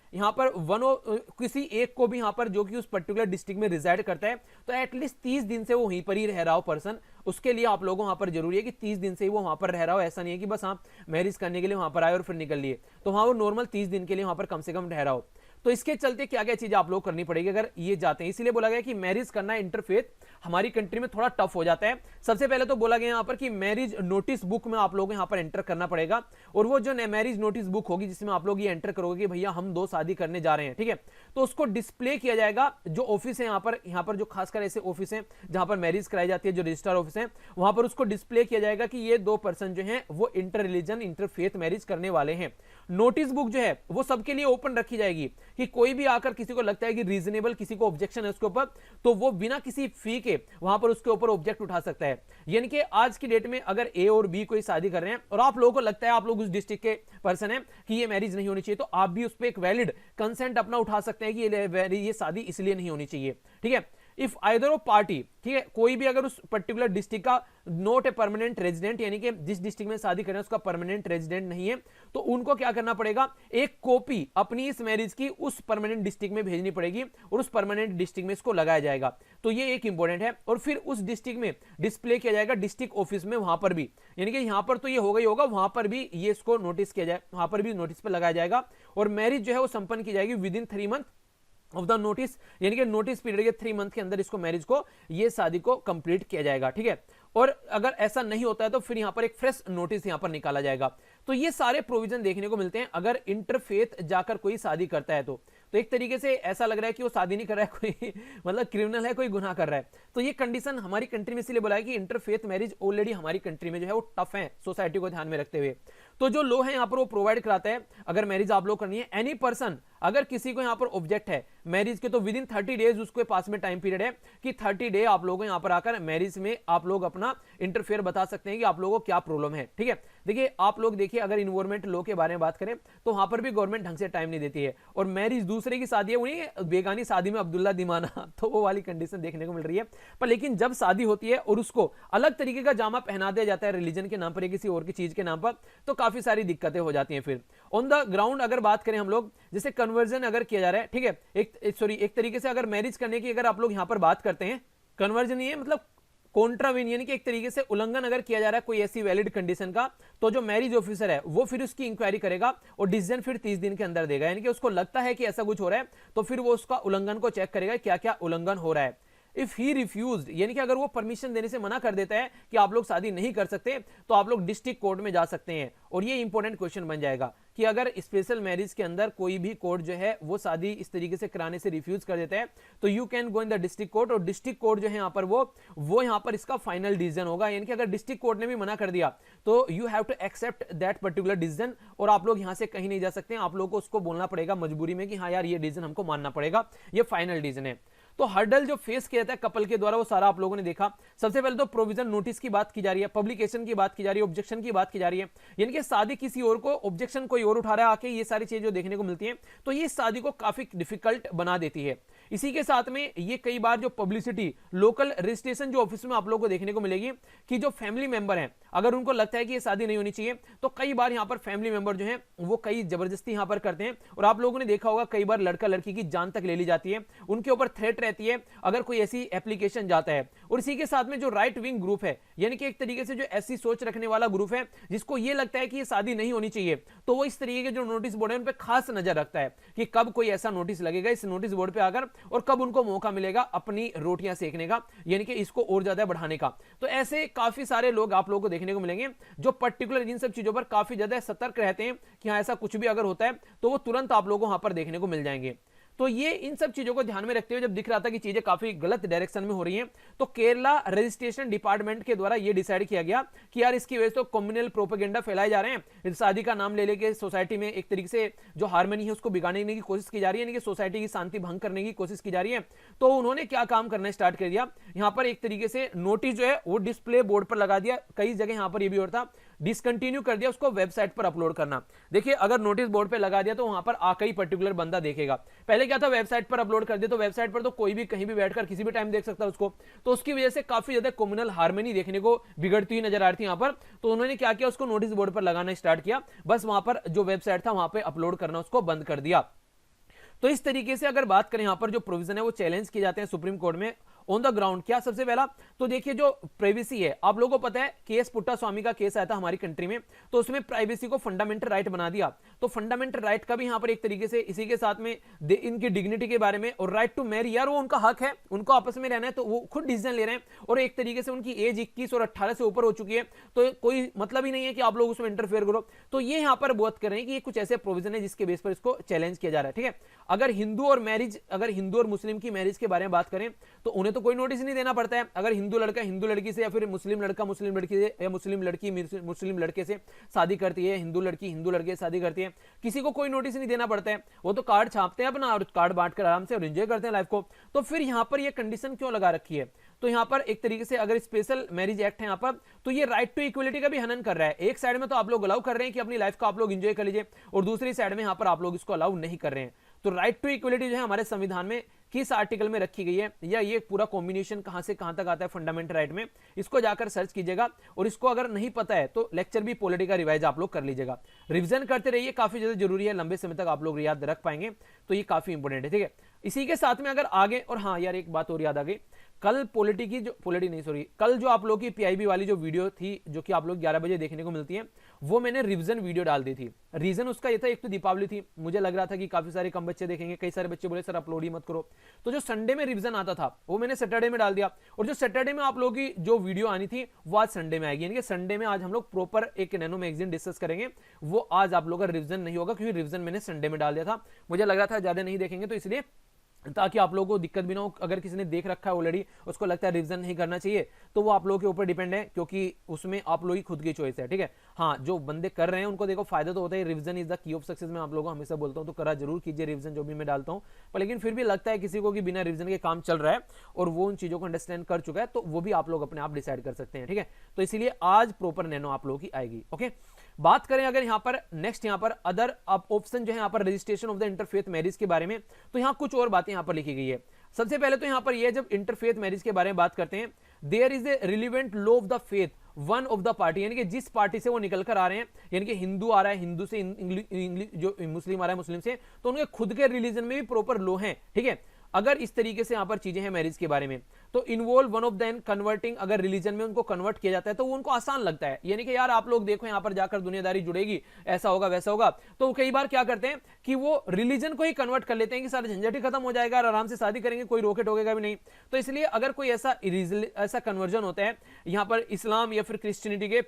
किसी एक को भी यहां पर जो कि उस पर्टिकुलर डिस्ट्रिक्ट में रिजाइड करता है, तो एटलीस्ट 30 दिन से वो वहीं पर ही रह रहा हो पर्सन, उसके लिए आप लोगों वहां पर जरूरी है कि 30 दिन से ही वो वहां पर रह रहा हो। ऐसा नहीं है कि बस आप मैरिज करने के लिए वहां पर आए और फिर निकल लिए, तो वहां वो नॉर्मल 30 दिन के लिए वहां पर कम से कम रह रहा हो। तो इसके चलते क्या क्या चीजें आप लोग करनी पड़ेगी अगर ये जाते हैं। इसीलिए बोला गया कि मैरिज करना इंटरफेथ हमारी कंट्री में थोड़ा टफ हो जाता है। सबसे पहले तो बोला गया यहां पर कि मैरिज नोटिस बुक में आप लोगों को यहां पर एंटर करना पड़ेगा, और वो जो मैरिज नोटिस बुक होगी जिसमें आप लोग ये एंटर करोगे कि भैया हम 2 शादी करने जा रहे हैं, ठीक है, तो उसको डिस्प्ले किया जाएगा। जो ऑफिस है यहां पर जो खासकर ऐसे ऑफिस हैं जहां पर मैरिज कराई जाती है, जो रजिस्ट्रार ऑफिस है, वहां पर उसको डिस्प्ले किया जाएगा कि ये 2 पर्सन जो हैं वो इंटर रिलीजन इंटरफेथ मैरिज करने वाले हैं। नोटिस बुक जो है वो सबके लिए ओपन रखी जाएगी कि कोई भी आकर किसी को लगता है कि रीजनेबल किसी को ऑब्जेक्शन है उसके ऊपर, तो वो बिना किसी फी के वहां पर उसके ऊपर ऑब्जेक्ट उठा सकता है। यानी कि आज की डेट में अगर ए और बी कोई शादी कर रहे हैं और आप लोगों को लगता है, आप लोग उस डिस्ट्रिक्ट के पर्सन है कि ये मैरिज नहीं होनी चाहिए, तो आप भी उस पर एक वैलिड कंसेंट अपना उठा सकते हैं कि ये शादी इसलिए नहीं होनी चाहिए, ठीक है। इफ आइदर ऑफ पार्टी, ठीक है, कोई भी अगर उस पर्टिकुलर डिस्ट्रिक्ट का नॉट ए परमानेंट रेजिडेंट, यानी कि जिस डिस्ट्रिक्ट में शादी करें उसका परमानेंट रेजिडेंट नहीं है, तो उनको क्या करना पड़ेगा, एक कॉपी अपनी इस मैरिज की उस परमानेंट डिस्ट्रिक्ट में भेजनी पड़ेगी और उस परमानेंट डिस्ट्रिक्ट में इसको लगाया जाएगा। तो ये एक इंपॉर्टेंट है। और फिर उस डिस्ट्रिक्ट में डिस्प्ले किया जाएगा डिस्ट्रिक्ट ऑफिस में, वहां पर भी, यानी कि यहां पर तो ये होगा ही होगा, वहां पर भी ये इसको नोटिस किया जाए, वहां पर भी नोटिस पर लगाया जाएगा। और मैरिज जो है वो संपन्न की जाएगी with in 3 month of the notice, यानी कि नोटिस पीरियड के 3 मंथ के अंदर इसको मैरिज को, ये शादी को कंप्लीट किया जाएगा, ठीक है। और अगर ऐसा नहीं होता है तो फिर यहां पर एक फ्रेश नोटिस यहां पर निकाला जाएगा। तो ये सारे प्रोविजन देखने को मिलते हैं अगर इंटरफेथ जाकर कोई शादी करता है तो एक तरीके से ऐसा लग रहा है कि वो शादी नहीं कर रहा है, कोई मतलब क्रिमिनल है, कोई गुनाह कर रहा है। तो ये कंडीशन हमारी कंट्री में इसलिए बोला है कि इंटरफेथ मैरिज ऑलरेडी हमारी कंट्री में जो है वो टफ है, सोसाइटी को ध्यान में रखते हुए। तो जो लॉ है यहां पर वो प्रोवाइड कराता है, अगर मैरिज आप लोग करनी है, एनी पर्सन, अगर किसी को यहां पर ऑब्जेक्ट है मैरिज के, तो विद इन 30 डेज उसके पास में टाइम पीरियड है कि 30 डे आप लोगों यहां पर आकर मैरिज में आप लोग अपना इंटरफेयर बता सकते हैं कि आप लोगों को क्या प्रॉब्लम है, ठीक है। देखिए आप लोग देखिए, अगर इन्वायरमेंट लॉ के बारे में बात करें तो वहां पर भी गवर्नमेंट ढंग से टाइम नहीं देती है, और मैरिज दूसरे की शादी है, उन्हीं बेगानी शादी में अब्दुल्ला दीवाना, तो वो वाली कंडीशन देखने को मिल रही है। पर लेकिन जब शादी होती है और उसको अलग तरीके का जामा पहना दिया जाता है रिलीजन के नाम पर या किसी और की चीज के नाम पर, तो काफी सारी दिक्कतें हो जाती हैं। फिर ऑन द ग्राउंड अगर बात करें हम लोग, जैसे कन्वर्जन अगर किया जा रहा है, ठीक है, एक तरीके से अगर मैरिज करने की अगर आप लोग यहां पर बात करते हैं, कन्वर्जन ये मतलब कॉन्ट्रावेन, यानी कि एक तरीके से उल्लंघन अगर किया जा रहा है कोई ऐसी वैलिड कंडीशन का, तो जो मैरिज ऑफिसर है वो फिर उसकी इंक्वायरी करेगा और डिसीजन फिर 30 दिन के अंदर देगा। यानी कि उसको लगता है कि ऐसा कुछ हो रहा है तो फिर वो उसका उल्लंघन को चेक करेगा, क्या क्या उल्लंघन हो रहा है। इफ ही रिफ्यूज्ड, यानी कि अगर वो परमिशन देने से मना कर देता है कि आप लोग शादी नहीं कर सकते, तो आप लोग डिस्ट्रिक्ट कोर्ट में जा सकते हैं। और ये इंपॉर्टेंट क्वेश्चन बन जाएगा कि अगर स्पेशल मैरिज के अंदर कोई भी कोर्ट जो है वो शादी इस तरीके से कराने से रिफ्यूज कर देता है, तो you can go in the district court, और डिस्ट्रिक्ट कोर्ट जो है यहाँ पर वो यहाँ पर इसका फाइनल डिसीजन होगा। यानी कि अगर डिस्ट्रिक्ट कोर्ट ने भी मना कर दिया तो you have to accept that particular decision, और आप लोग यहाँ से कहीं नहीं जा सकते हैं, आप लोग को उसको बोलना पड़ेगा मजबूरी में कि हाँ यार ये डिसीजन हमको मानना पड़ेगा, ये फाइनल डिसीजन है। तो हर्डल जो फेस किया जाता है कपल के द्वारा वो सारा आप लोगों ने देखा। सबसे पहले तो प्रोविजन नोटिस की बात की जा रही है, पब्लिकेशन की बात की जा रही है, ऑब्जेक्शन की बात की जा रही है, यानी कि शादी किसी और को, ऑब्जेक्शन कोई और उठा रहा है आके, ये सारी चीजें जो देखने को मिलती हैं, तो ये शादी को काफी डिफिकल्ट बना देती है। इसी के साथ में ये कई बार जो पब्लिसिटी, लोकल रजिस्ट्रेशन जो ऑफिस में आप लोगों को देखने को मिलेगी कि जो फैमिली मेंबर हैं अगर उनको लगता है कि ये शादी नहीं होनी चाहिए, तो कई बार यहाँ पर फैमिली मेंबर जो है वो कई जबरदस्ती यहाँ पर करते हैं। और आप लोगों ने देखा होगा कई बार लड़का लड़की की जान तक ले ली जाती है, उनके ऊपर थ्रेट रहती है अगर कोई ऐसी एप्लीकेशन जाता है। और इसी के साथ में जो राइट विंग ग्रुप है, यानी कि एक तरीके से जो ऐसी सोच रखने वाला ग्रुप है जिसको ये लगता है कि ये शादी नहीं होनी चाहिए, तो वो इस तरीके के जो नोटिस बोर्ड है उन पर खास नजर रखता है कि कब कोई ऐसा नोटिस लगेगा इस नोटिस बोर्ड पे आकर, और कब उनको मौका मिलेगा अपनी रोटियां सेकने का, यानी कि इसको और ज्यादा बढ़ाने का। तो ऐसे काफी सारे लोग आप लोगों को देखने को मिलेंगे जो पर्टिकुलर इन सब चीजों पर काफी ज्यादा सतर्क रहते हैं कि हाँ ऐसा कुछ भी अगर होता है तो वो तुरंत आप लोगों को वहां पर देखने को मिल जाएंगे। तो ये इन सब चीजों को ध्यान में रखते हुए जब दिख रहा था कि चीजें काफी गलत डायरेक्शन में हो रही हैं, तो केरला रजिस्ट्रेशन डिपार्टमेंट के द्वारा ये डिसाइड किया गया कि यार इसकी वजह से तो कम्युनल प्रोपेगेंडा फैलाए जा रहे हैं, शादी का नाम ले लेके सोसाइटी में एक तरीके से जो हार्मनी है उसको बिगाड़ने की कोशिश की जा रही है, यानी कि सोसाइटी की शांति भंग करने की कोशिश की जा रही है। तो उन्होंने क्या काम करना स्टार्ट कर दिया, यहाँ पर एक तरीके से नोटिस जो है वो डिस्प्ले बोर्ड पर लगा दिया। कई जगह यहाँ पर ये भी और था डिसकंटिन्यू कर दिया उसको वेबसाइट पर अपलोड करना। देखिए अगर नोटिस बोर्ड पे लगा दिया तो वहां पर आकर ही पर्टिकुलर बंदा देखेगा। पहले क्या था, वेबसाइट पर अपलोड कर दिया तो वेबसाइट पर तो कोई भी कहीं भी बैठकर किसी भी टाइम देख सकता है उसको, तो उसकी वजह से काफी ज्यादा कम्युनल हार्मनी देखने को बिगड़ती हुई नजर आ रही थी यहां पर। तो उन्होंने क्या किया, उसको नोटिस बोर्ड पर लगाना स्टार्ट किया, बस वहां पर जो वेबसाइट था वहां पर अपलोड करना उसको बंद कर दिया। तो इस तरीके से अगर बात करें यहां पर जो प्रोविजन है वो चैलेंज किए जाते हैं सुप्रीम कोर्ट में ऑन द ग्राउंड। क्या सबसे पहला तो देखिए जो प्राइवेसी है, आप लोगों को पता है केएस पुट्टास्वामी का केस आया था हमारी कंट्री में, तो उसमें प्राइवेसी को फंडामेंटल राइट बना दिया। तो फंडामेंटल राइट का भी यहां पर एक तरीके से इसी के साथ में इनकी डिग्निटी के बारे में और राइट टू मैरी, यार वो उनका हक है, उनको आपस में रहना है तो वो खुद डिसीजन ले रहे हैं, और एक तरीके से उनकी एज 21 और 18 से ऊपर हो चुकी है, तो कोई मतलब ही नहीं है कि आप लोग उसमें इंटरफेयर करो। तो ये यहां पर बात कर रहे हैं कि ये कुछ ऐसे प्रोविजन है जिसके बेस पर इसको चैलेंज किया जा रहा है। ठीक है, अगर हिंदू और मुस्लिम की मैरिज के बारे में बात करें तो उन्हें तो कोई नोटिस नहीं देना पड़ता है। अगर हिंदू लड़का हिंदू लड़की से या फिर मुस्लिम लड़का मुस्लिम लड़की से या मुस्लिम लड़की मुस्लिम लड़के से शादी करती है, हिंदू लड़की हिंदू लड़के से शादी करती है, किसी को कोई नोटिस नहीं देना पड़ता है, वो तो कार्ड छापते हैं अपना और कार्ड बांटकर आराम से और एंजॉय करते हैं लाइफ को। तो फिर यहां पर ये कंडीशन क्यों लगा रखी है? तो यहां पर एक तरीके से अगर स्पेशल मैरिज एक्ट है यहां पर, तो ये राइट टू इक्वलिटी का भी हनन कर रहा है। एक साइड में तो आप लोग अलाउ कर रहे हैं कि अपनी लाइफ को आप लोग एंजॉय कर लीजिए, और दूसरी साइड में यहां पर आप लोग इसको अलाउ नहीं कर रहे हैं। तो राइट टू इक्वलिटी जो है हमारे संविधान में किस आर्टिकल में रखी गई है, या ये पूरा कॉम्बिनेशन कहां से कहां तक आता है फंडामेंटल राइट में, इसको जाकर सर्च कीजिएगा। और इसको अगर नहीं पता है तो लेक्चर भी पॉलिटी का रिवाइज आप लोग कर लीजिएगा, रिवीजन करते रहिए, काफी ज्यादा जरूरी है, लंबे समय तक आप लोग याद रख पाएंगे, तो ये काफी इंपॉर्टेंट है। ठीक है, इसी के साथ में अगर आगे, और हाँ यार एक बात और याद आ गई, कल कल जो आप लोग की पीआईबी वाली जो वीडियो थी जो कि आप लोग 11 बजे देखने को मिलती है, वो मैंने रिवीजन वीडियो डाल दी थी। रीजन उसका ये था, एक तो दीपावली थी, मुझे लग रहा था कि काफी सारे कम बच्चे देखेंगे, कई सारे बच्चे बोले सर अपलोड ही मत करो, तो जो संडे में रिवीजन आता था वो मैंने सैटरडे में डाल दिया, और जो सैटरडे में आप लोगों की जो वीडियो आनी थी वो आज संडे में आएगी। यानी कि संडे में आज हम लोग प्रॉपर एक नैनो मैगजीन डिस्कस करेंगे, वो आज आप लोगों का रिवीजन नहीं होगा, क्योंकि रिवीजन मैंने संडे में डाल दिया था, मुझे लग रहा था ज्यादा नहीं देखेंगे, तो इसलिए ताकि आप लोगों को दिक्कत भी ना हो। अगर किसी ने देख रखा है ऑलरेडी, उसको लगता है रिवीजन नहीं करना चाहिए, तो वो आप लोगों के ऊपर डिपेंड है, क्योंकि उसमें आप लोगों की खुद की चॉइस है। ठीक है, हाँ जो बंदे कर रहे हैं उनको देखो फायदा तो होता है, revision is the key of success, मैं आप लोगों को हमेशा बोलता हूं, तो करा जरूर कीजिए रिवीजन जो भी मैं डालता हूं। पर लेकिन फिर भी लगता है किसी को कि बिना रिवीजन के काम चल रहा है और वो उन चीजों को अंडरस्टैंड कर चुका है, तो वो भी आप लोग अपने आप डिसाइड कर सकते हैं। ठीक है, तो इसीलिए आज प्रॉपर नैनो आप लोगों की आएगी। ओके, बात करें अगर यहां पर नेक्स्ट यहां पर अदर ऑप्शन जो है यहां पर registration of the interfaith marriage के बारे में, तो यहां कुछ और बातें यहां पर लिखी गई है। सबसे पहले तो यहां पर यह, जब इंटरफेथ मैरिज के बारे में बात करते हैं, there is a relevant law of the faith one of the party, यानी कि जिस पार्टी से वो निकल कर आ रहे हैं, यानी कि हिंदू आ रहा है हिंदू से, इंग्लिश जो मुस्लिम आ रहा है मुस्लिम से, तो उनके खुद के रिलीजन में भी प्रॉपर लॉ है। ठीक है, अगर इस तरीके से यहां पर चीजें हैं मैरिज के बारे में, तो involve one of then converting, अगर रिलीजन में उनको कन्वर्ट किया जाता है तो वो उनको आसान लगता है, यानी कि यार आप लोग देखो यहां पर जाकर दुनियादारी जुड़ेगी, ऐसा होगा वैसा होगा, तो कई बार क्या करते हैं कि वो रिलीजन को ही कन्वर्ट कर लेते हैं कि सारा झंझट ही खत्म हो जाएगा और आराम से शादी करेंगे, कोई रोके टोकेगा भी नहीं। तो इसलिए अगर कोई ऐसा कन्वर्जन होता है यहां पर इस्लाम या फिर क्रिश्चियनिटी के,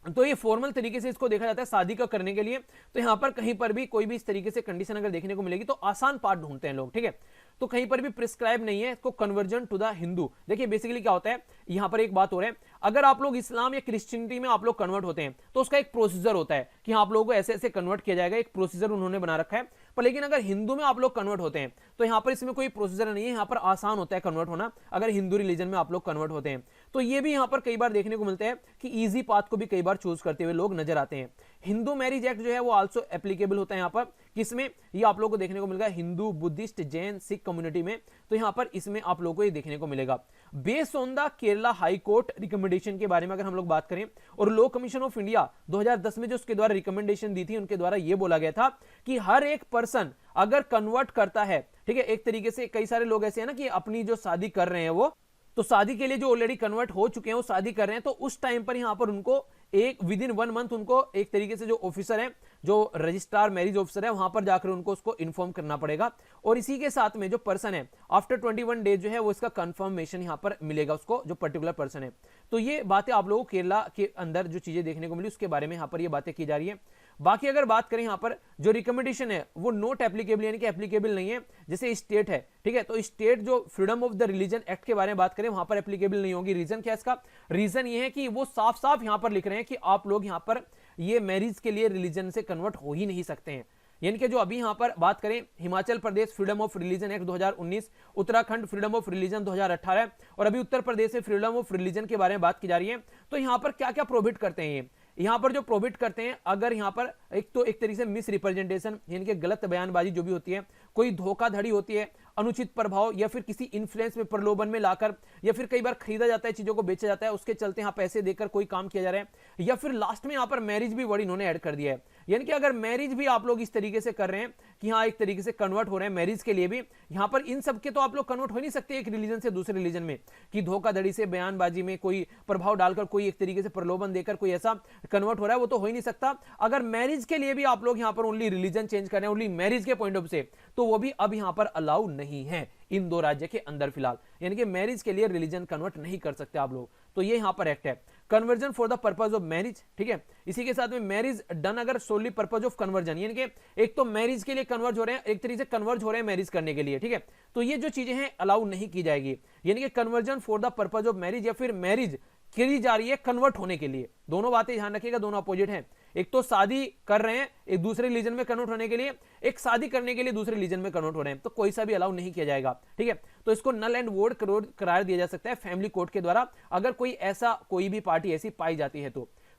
तो ये फॉर्मल तरीके से इसको देखा जाता है शादी का करने के लिए। तो यहां पर कहीं पर भी कोई भी इस तरीके से कंडीशन अगर देखने को मिलेगी तो आसान पार्ट ढूंढते हैं लोग। ठीक है, तो कहीं पर भी प्रिस्क्राइब नहीं है इसको कन्वर्जन टू द हिंदू। देखिए बेसिकली क्या होता है, यहां पर एक बात हो रहा है, अगर आप लोग इस्लाम या क्रिश्चियनिटी में आप लोग कन्वर्ट होते हैं तो उसका एक प्रोसीजर होता है कि आप लोगों को ऐसे ऐसे कन्वर्ट किया जाएगा, एक प्रोसीजर उन्होंने बना रखा है। पर लेकिन अगर हिंदू में आप लोग कन्वर्ट होते हैं तो यहां पर इसमें कोई प्रोसीजर नहीं है, यहां पर आसान होता है कन्वर्ट होना अगर हिंदू रिलीजन में आप लोग कन्वर्ट होते हैं। तो ये भी यहां पर कई बार देखने को मिलता है कि इजी पाथ को भी कई बार चूज करते हुए लोग नजर आते हैं। हिंदू मैरिज एक्ट जो है वो आल्सो एप्लीकेबल होता है यहां पर, किसमें, ये आप लोगों को देखने को मिलेगा हिंदू, बुद्धिस्ट, जैन, सिख कम्युनिटी में, तो यहां पर इसमें आप लोगों को ये देखने को मिलेगा। Based on the Kerala high court recommendation के बारे में अगर हम लोग बात करें, और लॉ कमीशन ऑफ इंडिया 2010 में जो उसके द्वारा रिकमेंडेशन दी थी, उनके द्वारा ये बोला गया था कि हर एक पर्सन अगर कन्वर्ट करता है, ठीक है, एक तरीके से कई सारे लोग ऐसे हैं ना कि अपनी जो शादी कर रहे हैं वो, तो शादी के लिए जो ऑलरेडी कन्वर्ट हो चुके हैं वो शादी कर रहे हैं, तो उस टाइम पर यहां पर उनको एक विद इन 1 मंथ उनको एक तरीके से जो ऑफिसर है, जो रजिस्ट्रार मैरिज ऑफिसर है, वहां पर जाकर उनको उसको इन्फॉर्म करना पड़ेगा। और इसी के साथ में जो पर्सन है आफ्टर 21 डेज जो है वो इसका कंफर्मेशन यहां पर मिलेगा उसको, जो पर्टिकुलर पर्सन है। तो ये बातें आप लोगों को केरला के अंदर जो चीजें देखने को मिली उसके बारे में यहां पर ये बातें की जा रही है। बाकी अगर बात करें यहां पर जो रिकमेंडेशन है वो नॉट एप्लीकेबल, यानी कि एप्लीकेबल नहीं है। जैसे स्टेट है, ठीक है, तो स्टेट जो freedom of the religion act के बारे में बात करें वहां पर एप्लीकेबल नहीं होगी। रीजन क्या है इसका? रीजन ये है कि वो साफ साफ यहां पर लिख रहे हैं कि आप लोग यहां पर ये मैरिज के लिए रिलीजन से कन्वर्ट हो ही नहीं सकते हैं। यानी कि जो अभी यहां पर बात करें, Himachal Pradesh freedom of religion act 2019, Uttarakhand freedom of religion 2018, और अभी उत्तर प्रदेश से फ्रीडम ऑफ रिलीजन के बारे में बात की जा रही है। तो यहां पर क्या क्या प्रोहिबिट करते हैं ये, यहां पर जो प्रोहिबिट करते हैं, अगर यहां पर एक तो एक तरीके से मिस रिप्रेजेंटेशन यानी कि गलत बयानबाजी जो भी होती है, कोई धोखाधड़ी होती है, अनुचित प्रभाव या फिर किसी इन्फ्लुएंस में प्रलोभन में लाकर, या फिर कई बार खरीदा जाता है, चीजों को बेचा जाता है, उसके चलते यहां पैसे देकर कोई काम किया जा रहा है, या फिर लास्ट में यहां पर मैरिज भी वर्ड इन्होंने ऐड कर दिया है। यानी कि अगर मैरिज भी आप लोग इस तरीके से कर रहे हैं कि हाँ एक तरीके से कन्वर्ट हो रहे हैं मैरिज के लिए भी, यहां पर इन सब के तो आप लोग कन्वर्ट हो नहीं सकते एक रिलीजन से दूसरे रिलीजन में, कि धोखाधड़ी से, बयानबाजी में कोई प्रभाव डालकर, कोई एक तरीके से प्रलोभन देकर कोई ऐसा कन्वर्ट हो रहा है, वो तो हो ही नहीं सकता। अगर मैरिज के लिए भी आप लोग यहां पर ओनली रिलीजन चेंज कर रहे हैं, ओनली मैरिज के पॉइंट ऑफ से, तो वो भी अब यहां पर अलाउ नहीं है इन दो राज्य के अंदर फिलहाल, यानी कि मैरिज के लिए रिलीजन कन्वर्ट नहीं कर सकते आप लोग। तो ये यहां पर एक्ट है, conversion for the purpose of marriage, ठीक है। इसी के साथ में मैरिज डन अगर सोली पर्पज ऑफ कन्वर्जन, यानी कि एक तो मैरिज के लिए कन्वर्ज हो रहे हैं, एक तरीके से कन्वर्ज हो रहे हैं मैरिज करने के लिए, ठीक है। तो ये जो चीजें हैं अलाउ नहीं की जाएगी, यानी कि conversion for the purpose of marriage या फिर मैरिज की जा रही है कन्वर्ट होने के लिए। दोनों बातें ध्यान रखिएगा, दोनों अपोजिट हैं। एक तो शादी कर रहे हैं एक दूसरे रिलीजन में कन्वर्ट होने के लिए, एक शादी करने के लिए दूसरे रिलीजन में कन्वर्ट हो रहे हैं, तो कोई सा भी अलाउ नहीं किया जाएगा, ठीक है। तो इसको नल एंड वोइड करार दिया जा सकता है फैमिली कोर्ट के द्वारा, अगर कोई ऐसा कोई भी पार्टी ऐसी पाई जाती है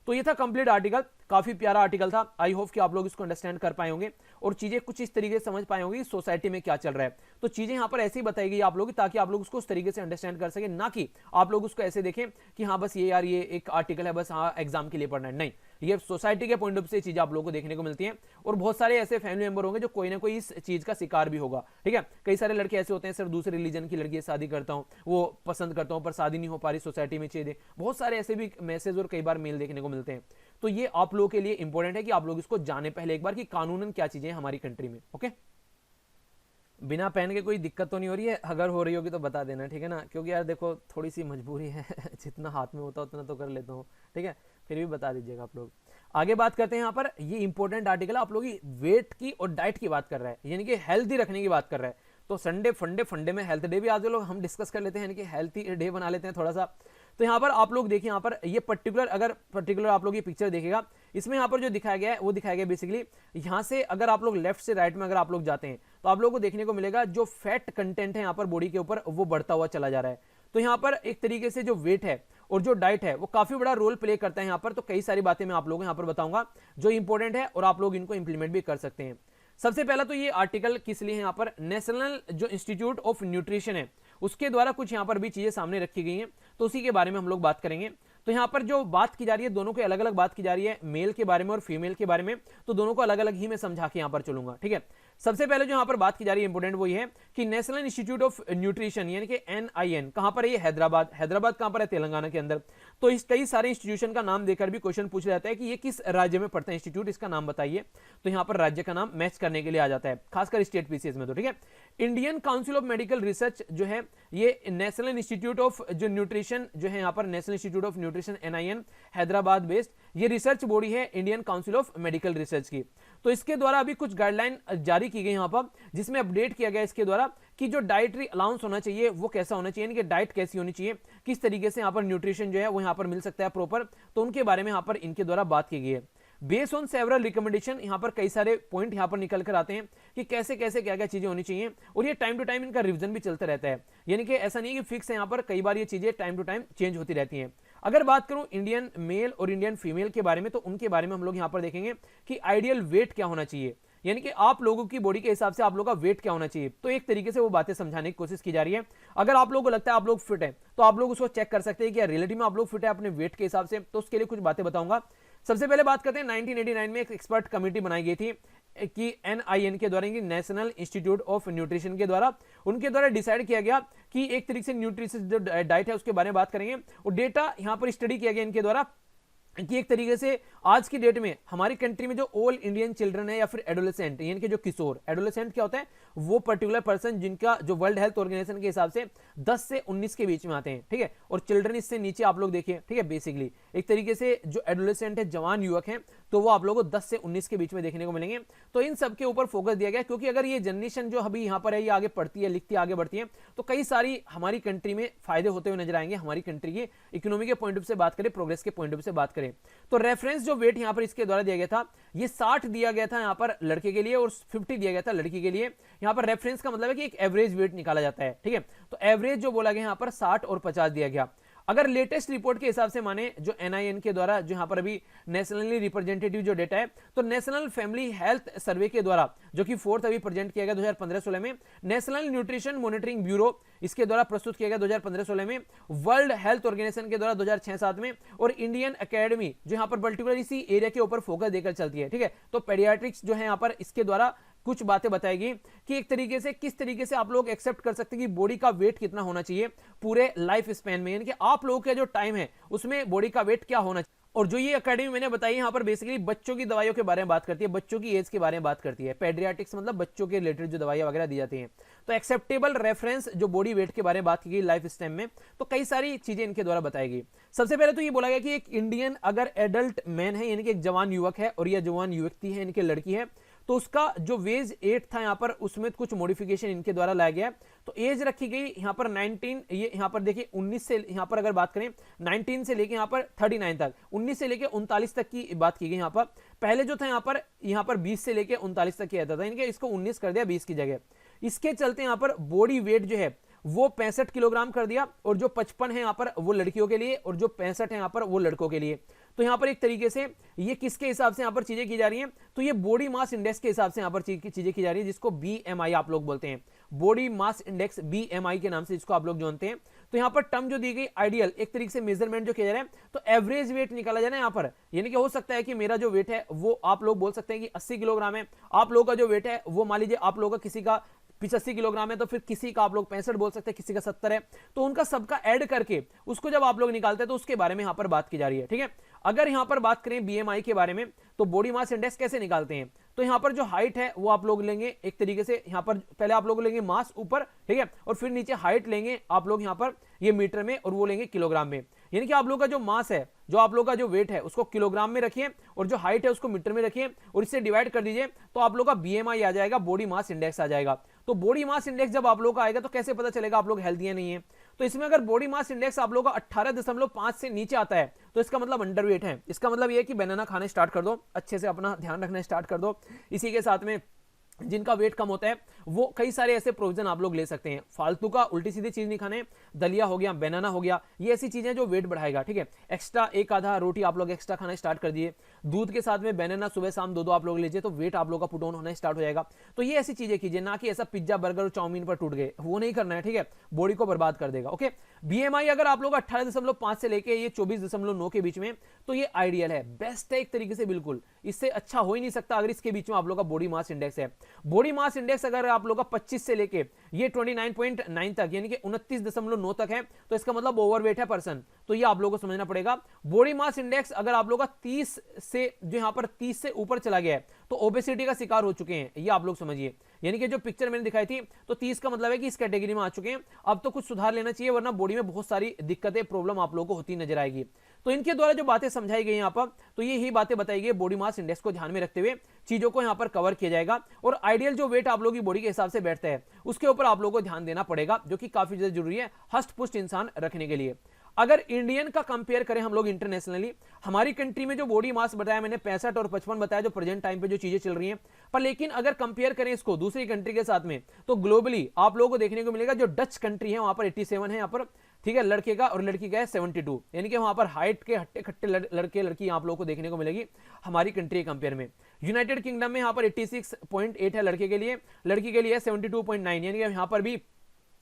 तो ये था कंप्लीट आर्टिकल, काफी प्यारा आर्टिकल था। आई होप कि आप लोग इसको अंडरस्टैंड कर पाए होंगे और चीजें कुछ इस तरीके से समझ पाए होंगे सोसाइटी में क्या चल रहा है। तो चीजें यहां पर ऐसे ही बताई गई आप लोग, ताकि आप लोग उसको उस तरीके से अंडरस्टैंड कर सके, ना कि आप लोग उसको ऐसे देखें कि हाँ बस ये यार ये एक आर्टिकल है, बस हाँ एग्जाम के लिए पढ़ना है। नहीं, ये सोसाइटी के पॉइंट ऑफ से चीजें आप लोगों को देखने को मिलती हैं, और बहुत सारे ऐसे फैमिली मेंबर होंगे जो कोई ना कोई इस चीज का शिकार भी होगा, ठीक है। कई सारे लड़के ऐसे होते हैं, सिर्फ दूसरे रिलीजन की लड़की शादी करता हूं, वो पसंद करता हूं, पर शादी नहीं हो पा रही, सोसाइटी में चाहिए। बहुत सारे ऐसे भी मैसेज और कई बार मेल देखने को मिलते हैं। तो ये आप लोगों के लिए इंपॉर्टेंट है कि आप लोग इसको जाने पहले एक बार कि कानूनन क्या चीजें हैं हमारी कंट्री में। ओके, बिना पेन के कोई दिक्कत तो नहीं हो रही है? अगर हो रही होगी तो बता देना, ठीक है ना, क्योंकि यार देखो थोड़ी सी मजबूरी है जितना हाथ में होता उतना तो कर लेता हूँ, ठीक है। फिर भी बता दीजिएगा आप लोग। आगे बात करते हैं, यहाँ पर ये इंपॉर्टेंट आर्टिकल आप लोग वेट की और डाइट की बात कर रहा है, यानी कि हेल्थी रखने की बात कर रहा है। तो संडे फंडे में हेल्थ डे भी आज लोग हम डिस्कस कर लेते हैं, यानी कि हेल्थी डे बना लेते हैं थोड़ा सा। तो यहाँ पर आप लोग देखिए, यहाँ पर ये पर्टिकुलर आप लोग ये पिक्चर देखेगा, इसमें यहाँ पर जो दिखाया गया है वो दिखाया गया बेसिकली, यहाँ से अगर आप लोग लेफ्ट से राइट में अगर आप लोग जाते हैं तो आप लोगों को देखने को मिलेगा जो फैट कंटेंट है यहाँ पर बॉडी के ऊपर वो बढ़ता हुआ चला जा रहा है। तो यहाँ पर एक तरीके से जो वेट है और जो डाइट है वो काफी बड़ा रोल प्ले करता है यहाँ पर। तो कई सारी बातें मैं आप लोगों को यहाँ पर बताऊंगा जो इंपॉर्टेंट है और आप लोग इनको इंप्लीमेंट भी कर सकते हैं। सबसे पहला तो ये आर्टिकल किस लिए है, यहाँ पर नेशनल जो इंस्टीट्यूट ऑफ न्यूट्रिशन है उसके द्वारा कुछ यहाँ पर भी चीजें सामने रखी गई हैं, तो उसी के बारे में हम लोग बात करेंगे। तो यहाँ पर जो बात की जा रही है, दोनों के अलग अलग बात की जा रही है, मेल के बारे में और फीमेल के बारे में, तो दोनों को अलग अलग ही मैं समझा के यहाँ पर चलूंगा, ठीक है। सबसे पहले जो यहाँ पर बात की जा रही है इंपोर्टेंट वो ये है कि नेशनल इंस्टीट्यूट ऑफ न्यूट्रिशन यानी कि NIN कहां पर है? ये हैदराबाद कहां पर है? तेलंगाना के अंदर। तो इस कई सारे इंस्टीट्यूशन का नाम देकर भी क्वेश्चन पूछा जाता है कि ये किस राज्य में पड़ता है इंस्टीट्यूट, इसका नाम बताइए। तो यहाँ पर राज्य का नाम मैच करने के लिए आ जाता है, खासकर स्टेट पीसीएस में, तो ठीक है। Indian council of medical research जो है ये नेशनल इंस्टीट्यूट ऑफ जो न्यूट्रिशन जो है यहाँ पर national institute of nutrition NIN Hyderabad based ये रिसर्च बॉडी है Indian council of medical research की। तो इसके द्वारा अभी कुछ गाइडलाइन जारी की गई यहाँ पर, जिसमें अपडेट किया गया इसके द्वारा कि जो डाइटरी अलाउंस होना चाहिए वो कैसा होना चाहिए, यानी कि डाइट कैसी होनी चाहिए, किस तरीके से यहाँ पर न्यूट्रिशन जो है वो यहाँ पर मिल सकता है प्रॉपर। तो उनके बारे में यहाँ पर इनके द्वारा बात की गई है। बेस्ड ऑन सेवरल रिकमेंडेशन, यहाँ पर कई सारे पॉइंट यहाँ पर निकल कर आते हैं कि कैसे कैसे क्या क्या चीजें होनी चाहिए, और ये टाइम टू टाइम इनका रिवीजन भी चलता रहता है, यानी कि ऐसा नहीं है कि फिक्स है, यहाँ पर कई बार ये चीजें टाइम टू टाइम चेंज होती रहती हैं। अगर बात करूं इंडियन मेल और इंडियन फीमेल के बारे में, तो उनके बारे में हम लोग यहाँ पर देखेंगे कि आइडियल वेट क्या होना चाहिए, यानी कि आप लोगों की बॉडी के हिसाब से आप लोगों का वेट क्या होना चाहिए। तो एक तरीके से वो बातें समझाने की कोशिश की जा रही है। अगर आप लोगों को लगता है आप लोग फिट है तो आप लोग उसको चेक कर सकते हैं कि रिलेटिव में आप लोग फिट है अपने वेट के हिसाब से, तो उसके लिए कुछ बातें बताऊंगा। सबसे पहले बात करते हैं 1989 में एक एक्सपर्ट कमेटी बनाई गई थी कि NIN के द्वारा, नेशनल इंस्टीट्यूट ऑफ न्यूट्रिशन के द्वारा, उनके द्वारा डिसाइड किया गया कि एक तरीके से न्यूट्रिशन जो डाइट है उसके बारे में बात करेंगे। और डेटा यहां पर स्टडी किया गया इनके द्वारा कि एक तरीके से आज की डेट में हमारी कंट्री में जो ऑल इंडियन चिल्ड्रन है या फिर एडोलेसेंट, यानी कि जो किशोर, एडोलेसेंट क्या होता है, वो पर्टिकुलर पर्सन जिनका जो वर्ल्ड हेल्थ ऑर्गेनाइजेशन के हिसाब से 10 से 19 के बीच में आते हैं, ठीक है। और चिल्ड्रन इससे नीचे आप लोग देखिए, ठीक है। बेसिकली एक तरीके से जो एडोलेसेंट है, जवान युवक हैं, तो वो आप लोगों को 10 से 19 के बीच में देखने को मिलेंगे। तो इन सब के ऊपर फोकस दिया गया, क्योंकि अगर ये जनरेशन जो अभी यहाँ पर है ये आगे पढ़ती है, लिखती है, आगे बढ़ती है, तो कई सारी हमारी कंट्री में फायदे होते हुए नजर आएंगे। हमारी कंट्री की इकोनॉमी के पॉइंट ऑफ से बात करें, प्रोग्रेस के पॉइंट ऑफ से बात करें, तो रेफरेंस जो वेट यहाँ पर इसके द्वारा दिया गया था ये 60 दिया गया था यहाँ पर लड़के के लिए और 50 दिया गया था लड़की के लिए। यहाँ पर रेफरेंस का मतलब है कि एक एवरेज वेट निकाला जाता है, ठीक है। तो एवरेज जो बोला गया यहाँ पर 60 और 50 दिया गया। अगर लेटेस्ट रिपोर्ट के हिसाब से माने जो NIN के द्वारा जो यहां पर अभी नेशनली रिप्रेजेंटेटिव जो डेटा है, तो नेशनल फैमिली हेल्थ सर्वे के द्वारा जो कि 4th अभी प्रेजेंट किया गया 2015-16 में, नेशनल न्यूट्रिशन मॉनिटरिंग ब्यूरो इसके द्वारा प्रस्तुत किया गया 2015-16 में, वर्ल्ड हेल्थ ऑर्गेनाइजेशन के द्वारा 2006-7 में, और इंडियन एकेडमी जो यहां पर पर्टिकुलर इसी एरिया के ऊपर फोकस देकर चलती है, ठीक है। तो पेडियाट्रिक्स जो है यहां पर इसके द्वारा कुछ बातें बताएगी कि एक तरीके से किस तरीके से आप लोग एक्सेप्ट कर सकते हैं कि बॉडी का वेट कितना होना चाहिए पूरे लाइफ स्पैन में, यानी कि आप लोगों का जो टाइम है उसमें बॉडी का वेट क्या होना चाहिए। और जो ये एकेडमी मैंने बताई यहां पर बेसिकली बच्चों की दवाइयों के बारे में बात करती है, बच्चों की एज के बारे में बात करती है। पेडियाट्रिक्स मतलब बच्चों के रिलेटेड जो दवाइयां वगैरह दी जाती हैं। तो एक्सेप्टेबल रेफरेंस जो बॉडी वेट के बारे में बात की गई लाइफ स्टाइल में, तो कई सारी चीजें इनके द्वारा बताएगी। सबसे पहले तो ये बोला गया कि एक इंडियन अगर एडल्ट मैन है, यानी कि एक जवान युवक है और यह जवान युवती है, इनके लड़की है, तो उसका जो वेज 8 था यहां पर, उसमें कुछ मॉडिफिकेशन इनके द्वारा लाया गया। तो एज रखी गई यहां पर 19, ये यहां पर देखिए 19 से यहां पर अगर बात करें 19 से लेके यहां पर 39 तक, 19 से लेके 39 तक की बात की गई। यहां पर पहले जो था यहां पर 20 से लेके 39 तक किया जाता था, इनके इसको 19 कर दिया 20 की जगह। इसके चलते यहां पर बॉडी वेट जो है वो 65 किलोग्राम कर दिया, और जो 55 है यहां पर वो लड़कियों के लिए, और जो 65 है यहां पर वो लड़कों के लिए। तो यहां पर एक तरीके से ये किसके हिसाब से यहां पर चीजें की जा रही हैं, तो ये बॉडी मास इंडेक्स के हिसाब से यहां पर चीजें की जा रही है, जिसको BMI आप लोग बोलते हैं, बॉडी मास इंडेक्स BMI के नाम से जिसको आप लोग जानते हैं। तो यहां पर टर्म जो दी गई आइडियल, एक तरीके से मेजरमेंट जो किया जा रहा है, तो एवरेज वेट निकाला जा रहा है यहां पर, यानी कि हो सकता है कि मेरा जो वेट है वो आप लोग बोल सकते हैं कि 80 किलोग्राम है, आप लोगों का जो वेट है वो मान लीजिए आप लोगों का किसी का 85 किलोग्राम है, तो फिर किसी का आप लोग 65 बोल सकते हैं, किसी का 70 है, तो उनका सबका ऐड करके उसको जब आप लोग निकालते हैं तो उसके बारे में यहां पर बात की जा रही है, ठीक है। अगर यहां पर बात करें BMI के बारे में, तो बॉडी मास इंडेक्स कैसे निकालते हैं, तो यहां पर जो हाइट है वो आप लोग लेंगे एक तरीके से, यहां पर पहले आप लोग लेंगे मास ऊपर, ठीक है, और फिर नीचे हाइट लेंगे आप लोग यहां पर ये मीटर में, और वो लेंगे किलोग्राम में। यानी कि आप लोग का जो मास है, जो आप लोग का जो वेट है उसको किलोग्राम में रखिए, और जो हाइट है उसको मीटर में रखिए, और इससे डिवाइड कर दीजिए, तो आप लोग का BMI आ जाएगा, बॉडी मास इंडेक्स आ जाएगा। तो बॉडी मास इंडेक्स जब आप लोग का आएगा तो कैसे पता चलेगा आप लोग हेल्दी है नहीं है, तो इसमें अगर बॉडी मास इंडेक्स आप लोग का 18.5 से नीचे आता है तो इसका मतलब अंडरवेट है। इसका मतलब ये है कि बनाना खाने स्टार्ट कर दो, अच्छे से अपना ध्यान रखना स्टार्ट कर दो। इसी के साथ में जिनका वेट कम होता है वो कई सारे ऐसे प्रोविजन आप लोग ले सकते हैं, फालतू का उल्टी सीधी चीज नहीं खाने, दलिया हो गया, बनाना हो गया, ये ऐसी चीजें जो वेट बढ़ाएगा, ठीक है। एक्स्ट्रा एक आधा रोटी आप लोग एक्स्ट्रा खाना स्टार्ट कर दिए, दूध के साथ में बनाना सुबह शाम दो आप लोग लीजिए, तो वेट आप लोग का पुट ऑन होना स्टार्ट हो जाएगा। तो ये ऐसी चीजें कीजिए, ना कि ऐसा पिज्जा बर्गर और चाउमीन पर टूट गए, वो नहीं करना है, ठीक है, बॉडी को बर्बाद कर देगा। ओके, BMI अगर आप लोग 18.5 से लेके ये 24.9 के बीच में, तो ये आइडियल है, बेस्ट है एक तरीके से, बिल्कुल इससे अच्छा हो ही नहीं सकता अगर इसके बीच में आप लोग का बॉडी मास इंडेक्स है। बॉडी मास इंडेक्स अगर आप लोग का 25 से लेके ये 29.9 तक, यानी कि 29.9 तक है, तो इसका मतलब ओवरवेट है पर्सन, तो ये आप लोगों को समझना पड़ेगा। बॉडी मास इंडेक्स अगर आप लोग का 30 से जो यहां पर 30 से ऊपर चला गया है तो ओबेसिटी का शिकार हो चुके हैं, ये आप लोग समझिए। यानी कि जो पिक्चर मैंने दिखाई थी तो 30 का मतलब है कि इस कैटेगरी में आ चुके हैं, अब तो कुछ सुधार लेना चाहिए, वरना बॉडी में बहुत सारी दिक्कतें प्रॉब्लम आप लोगों को होती नजर आएगी। तो इनके द्वारा जो बातें समझाई गई यहां पर, तो ये ही बातें बताई गई, बॉडी मास इंडेक्स को ध्यान में रखते हुए चीजों को यहां पर कवर किया जाएगा, और आइडियल जो वेट आप लोगों की बॉडी के हिसाब से बैठता है उसके ऊपर आप लोगों को ध्यान देना पड़ेगा, जो कि काफी ज्यादा जरूरी है हष्ट पुष्ट इंसान रखने के लिए। अगर इंडियन का कंपेयर करें हम लोग इंटरनेशनली, हमारी कंट्री में जो बॉडी मास बताया मैंने 65 और 55 बताया, जो प्रेजेंट टाइम पे जो चीजें चल रही हैं, पर लेकिन अगर कंपेयर करें इसको दूसरी कंट्री के साथ में, तो ग्लोबली आप लोगों को देखने को मिलेगा जो डच कंट्री है वहां पर 87 है यहाँ पर, ठीक है, लड़के का, और लड़की का है 72, यानी कि वहां पर हाइट के हट्टे खट्टे लड़के लड़की आप लोगों को देखने को मिलेगी हमारी कंट्री के कंपेयर में। यूनाइटेड किंगडम में यहाँ पर 86.8 है लड़के के लिए, लड़की के लिए 72.9, यानी कि यहाँ पर भी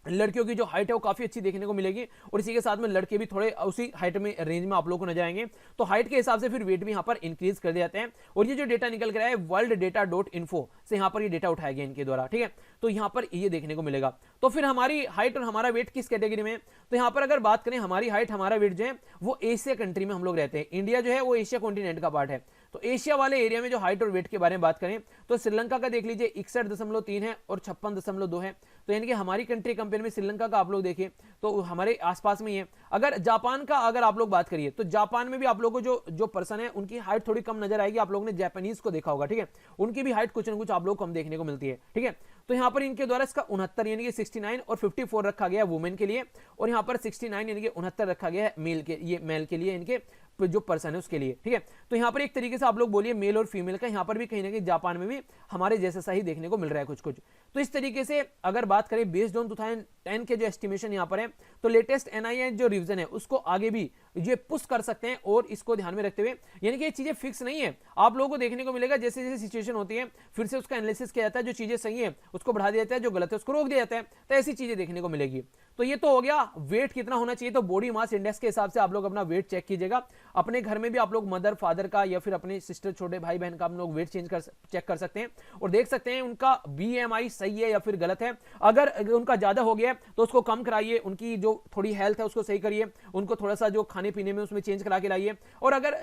लड़कियों की जो हाइट है वो काफी अच्छी देखने को मिलेगी, और इसी के साथ में लड़के भी थोड़े उसी हाइट में रेंज में आप लोगों को नजर आएंगे। तो हाइट के हिसाब से फिर वेट भी यहाँ पर इंक्रीज कर दिए जाते हैं, और ये जो डेटा निकल कर आया है worlddata.info से यहाँ पर ये डेटा उठाया गया इनके द्वारा, ठीक है, तो यहाँ पर ये देखने को मिलेगा। तो फिर हमारी हाइट और हमारा वेट किस कैटेगरी में, तो यहाँ पर अगर बात करें हमारी हाइट हमारा वेट जो है वो एशिया कंट्री में हम लोग रहते हैं, इंडिया जो है वो एशिया कॉन्टिनेंट का पार्ट है। तो एशिया वाले एरिया में जो हाइट और वेट के बारे में बात करें तो श्रीलंका का देख लीजिए 61.3 है और 56.2 है, तो यानी कि हमारी कंट्री कंपेयर में श्रीलंका का आप लोग देखिए तो हमारे आसपास में ही है। अगर जापान का अगर आप लोग बात करिए तो जापान में भी आप लोगों को जो पर्सन है उनकी हाइट थोड़ी कम नजर आएगी, आप लोगों ने जापानीज को देखा होगा, ठीक है, उनकी भी हाइट कुछ ना कुछ आप लोग कम देखने को मिलती है, ठीक है। तो यहाँ पर इनके द्वारा इसका 69 यानी कि 69 और 54 रखा गया वुमेन के लिए, और यहाँ पर 69 यानी कि 69 रखा गया है मेल के, ये मेल के लिए, इनके जो पर्सन है उसके लिए, ठीक है। तो यहाँ पर एक तरीके से आप लोग बोलिए मेल और फीमेल का यहाँ पर भी कहीं ना कहीं जापान में भी हमारे जैसा सा ही देखने को मिल रहा है कुछ कुछ। तो इस तरीके से अगर बात करें बेस्ड ऑन 2010 के जो एस्टिमेशन यहां पर है, तो लेटेस्ट एनआईए जो रिवीजन है उसको आगे भी ये पुश कर सकते हैं और इसको ध्यान में रखते हुए, यानी कि ये चीजें फिक्स नहीं है, आप लोगों को देखने को मिलेगा जैसे जैसे सिचुएशन होती है फिर से उसका एनालिसिस किया जाता है, जो चीजें सही है उसको बढ़ा दिया जाता है, जो गलत है उसको रोक दिया जाता है, तो ऐसी चीजें देखने को मिलेगी। तो ये तो हो गया वेट कितना होना चाहिए, तो बॉडी मास इंडेक्स के हिसाब से आप लोग अपना वेट चेक कीजिएगा। अपने घर में भी आप लोग मदर फादर का या फिर अपने सिस्टर छोटे भाई बहन का आप लोग वेट चेक कर सकते हैं और देख सकते हैं उनका बीएमआई सही है या फिर गलत है। अगर उनका ज्यादा हो गया तो उसको कम कराइए, उनकी जो थोड़ी हेल्थ है उसको सही करिए, उनको थोड़ा सा जो खाने पीने में उसमें चेंज करा के लाइए। और अगर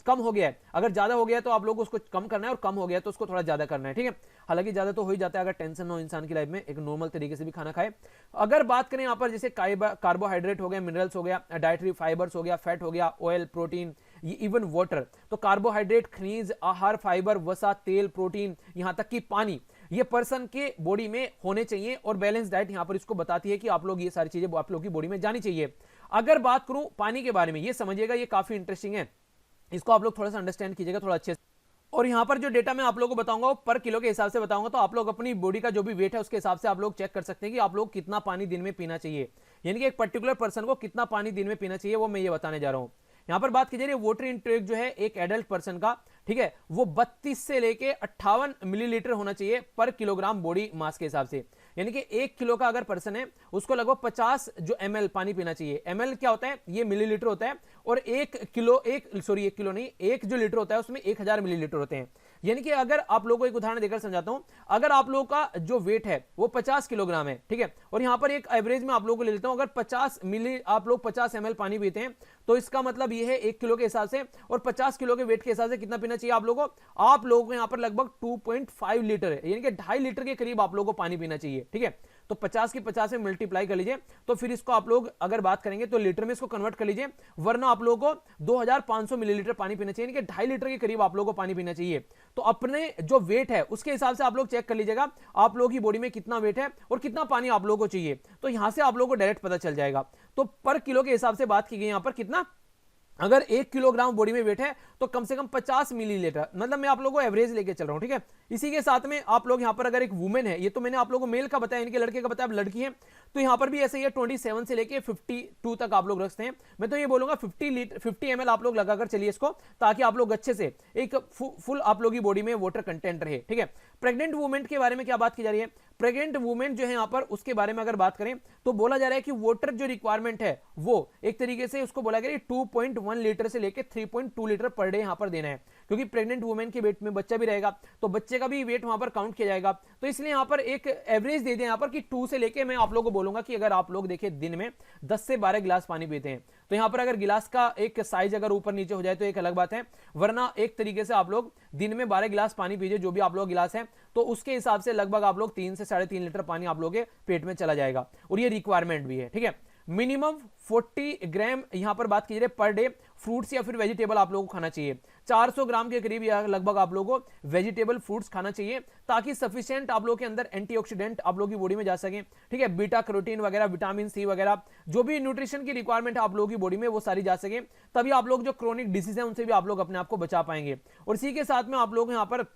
कम हो गया है, अगर ज्यादा हो गया तो आप लोग उसको कम करना है और कम हो गया तो उसको थोड़ा ज्यादा करना है, ठीक है। हालांकि ज्यादा तो हो ही जाता है अगर टेंशन हो इंसान की लाइफ में, एक नॉर्मल तरीके से भी खाना खाए। अगर बात करें यहां पर जैसे कार्बोहाइड्रेट हो गया, मिनरल्स हो गया, डाइटरी फाइबर्स हो गया, फैट हो गया, ऑयल, प्रोटीन, इवन वाटर, तो कार्बोहाइड्रेट, खनिज, आहार, फाइबर, वसा, तेल, प्रोटीन, यहां तक कि पानी, ये पर्सन के बॉडी में होने चाहिए। और बैलेंस डाइट यहां पर इसको बताती है कि आप लोग ये सारी चीजें आप लोग की बॉडी में जानी चाहिए। अगर बात करूं पानी के बारे में, ये समझिएगा ये काफी इंटरेस्टिंग है, इसको आप लोग थोड़ा सा अंडरस्टैंड कीजिएगा थोड़ा अच्छे से। और यहां पर जो डेटा मैं आप लोगों को बताऊंगा वो पर किलो के हिसाब से बताऊंगा, तो आप लोग अपनी बॉडी का जो भी वेट है उसके हिसाब से आप लोग चेक कर सकते हैं कि आप लोग कितना पानी दिन में पीना चाहिए, यानी कि एक पर्टिकुलर पर्सन को कितना पानी दिन में पीना चाहिए, वो मैं ये बताने जा रहा हूं। यहां पर बात की जा रही है वाटर इंटेक जो है एक एडल्ट पर्सन का, ठीक है, वो 32 से लेके 58 मिलीलीटर होना चाहिए पर किलोग्राम बॉडी मास के हिसाब से। यानी कि 1 किलो का अगर पर्सन है उसको लगभग 50 जो ml पानी पीना चाहिए। ml क्या होता है, ये मिलीलीटर होता है, और 1 किलो नहीं, 1 जो लीटर होता है उसमें 1000 मिलीलीटर होते हैं। यानी कि अगर आप लोगों को एक उदाहरण देकर समझाता हूं, अगर आप लोगों का जो वेट है वो 50 किलोग्राम है, ठीक है, और यहां पर एक एवरेज में आप लोगों को ले लेता हूं, अगर 50 मिली आप लोग 50 ml पानी पीते हैं तो इसका मतलब ये है 1 किलो के हिसाब से, और 50 किलो के वेट के हिसाब से कितना पीना चाहिए आप लोगों को, आप लोगों को यहां पर लगभग 2.5 लीटर है, यानी कि 2.5 लीटर के करीब आप लोगों को पानी पीना चाहिए, ठीक है। तो 50 की 50 में मल्टीप्लाई कर लीजिए, तो फिर इसको आप लोग अगर बात करेंगे तो लीटर में इसको कन्वर्ट कर लीजिए, वरना आप लोगों को 2500 मिलीलीटर पानी पीना चाहिए, यानी कि 2.5 लीटर के करीब आप लोगों को पानी पीना चाहिए। तो अपने जो वेट है उसके हिसाब से आप लोग चेक कर लीजिएगा आप लोगों की बॉडी में कितना वेट है और कितना पानी आप लोगों को चाहिए, तो यहां से आप लोगों को डायरेक्ट पता चल जाएगा। तो पर किलो के हिसाब से बात की गई यहां पर कितना, अगर 1 किलोग्राम बॉडी में वेट है तो कम से कम 50 मिलीलीटर, मतलब मैं आप लोगों को एवरेज लेके चल रहा हूं, ठीक है। इसी के साथ में आप लोग यहां पर अगर एक वुमेन है, ये तो मैंने आप लोगों को मेल का बताया, इनके लड़के का बताया, अब लड़की है तो यहां पर भी ऐसे ही है, 27 से लेके 52 तक आप लोग रखते हैं। मैं तो ये बोलूंगा 50 ml आप लोग लगाकर चलिए इसको, ताकि आप लोग अच्छे से एक फुल आप लोग की बॉडी में वाटर कंटेंट रहे, ठीक है। प्रेग्नेंट वुमेन के बारे में क्या बात की जा रही है, प्रेग्नेंट वुमेन जो है यहां पर उसके बारे में अगर बात करें तो बोला जा रहा है कि वाटर जो रिक्वायरमेंट है वो एक तरीके से उसको बोला गया 2.1 लीटर से लेके 3.2 लीटर पर डे यहां पर देना है, क्योंकि प्रेग्नेंट वुमेन के वेट में बच्चा भी रहेगा तो बच्चे का भी वेट वहां पर काउंट किया जाएगा। तो इसलिए यहां पर एक एवरेज दे दें यहां पर कि 2 से लेके, मैं आप लोगों को बोलूंगा कि अगर आप लोग देखिए दिन में 10 से 12 गिलास पानी पीते हैं तो यहां पर अगर गिलास का एक साइज अगर ऊपर नीचे हो जाए तो एक अलग बात है, वरना एक तरीके से आप लोग दिन में 12 गिलास पानी पीजिए, जो भी आप लोग गिलास है, तो उसके हिसाब से लगभग आप लोग 3 से 3.5 लीटर पानी आप लोग के पेट में चला जाएगा, और ये रिक्वायरमेंट भी है, ठीक है। मिनिमम 40 ग्राम यहां पर बात कीजिए पर डे फ्रूट्स या फिर वेजिटेबल आप लोगों को खाना चाहिए, 400 ग्राम के करीब या लगभग आप लोगों को वेजिटेबल फ्रूट्स खाना चाहिए, ताकि सफिशिएंट आप लोगों के अंदर एंटीऑक्सीडेंट आप लोगों की बॉडी में जा सके, ठीक है। बीटा कैरोटीन वगैरह, विटामिन सी वगैरह, जो भी न्यूट्रिशन की रिक्वायरमेंट है आप लोगों की बॉडी में वो सारी जा सके, तभी आप लोग जो क्रोनिक डिसीज है उनसे भी आप लोग अपने आप को बचा पाएंगे। और इसी के साथ में आप लोग यहां पर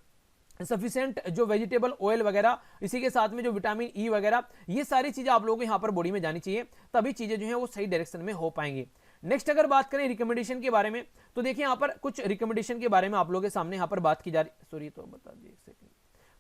सफिशिएंट जो वेजिटेबल ऑयल वगैरह, इसी के साथ में जो विटामिन ई वगैरह, ये सारी चीजें आप लोगों को यहां पर बॉडी में जानी चाहिए, तभी चीजें जो है वो सही डायरेक्शन में हो पाएंगी। नेक्स्ट अगर बात करें रिकमेंडेशन के बारे में, तो देखिए यहां पर कुछ रिकमेंडेशन के बारे में आप लोगों के सामने यहां पर बात की जा रही, सॉरी तो बता दिए एक सेकंड,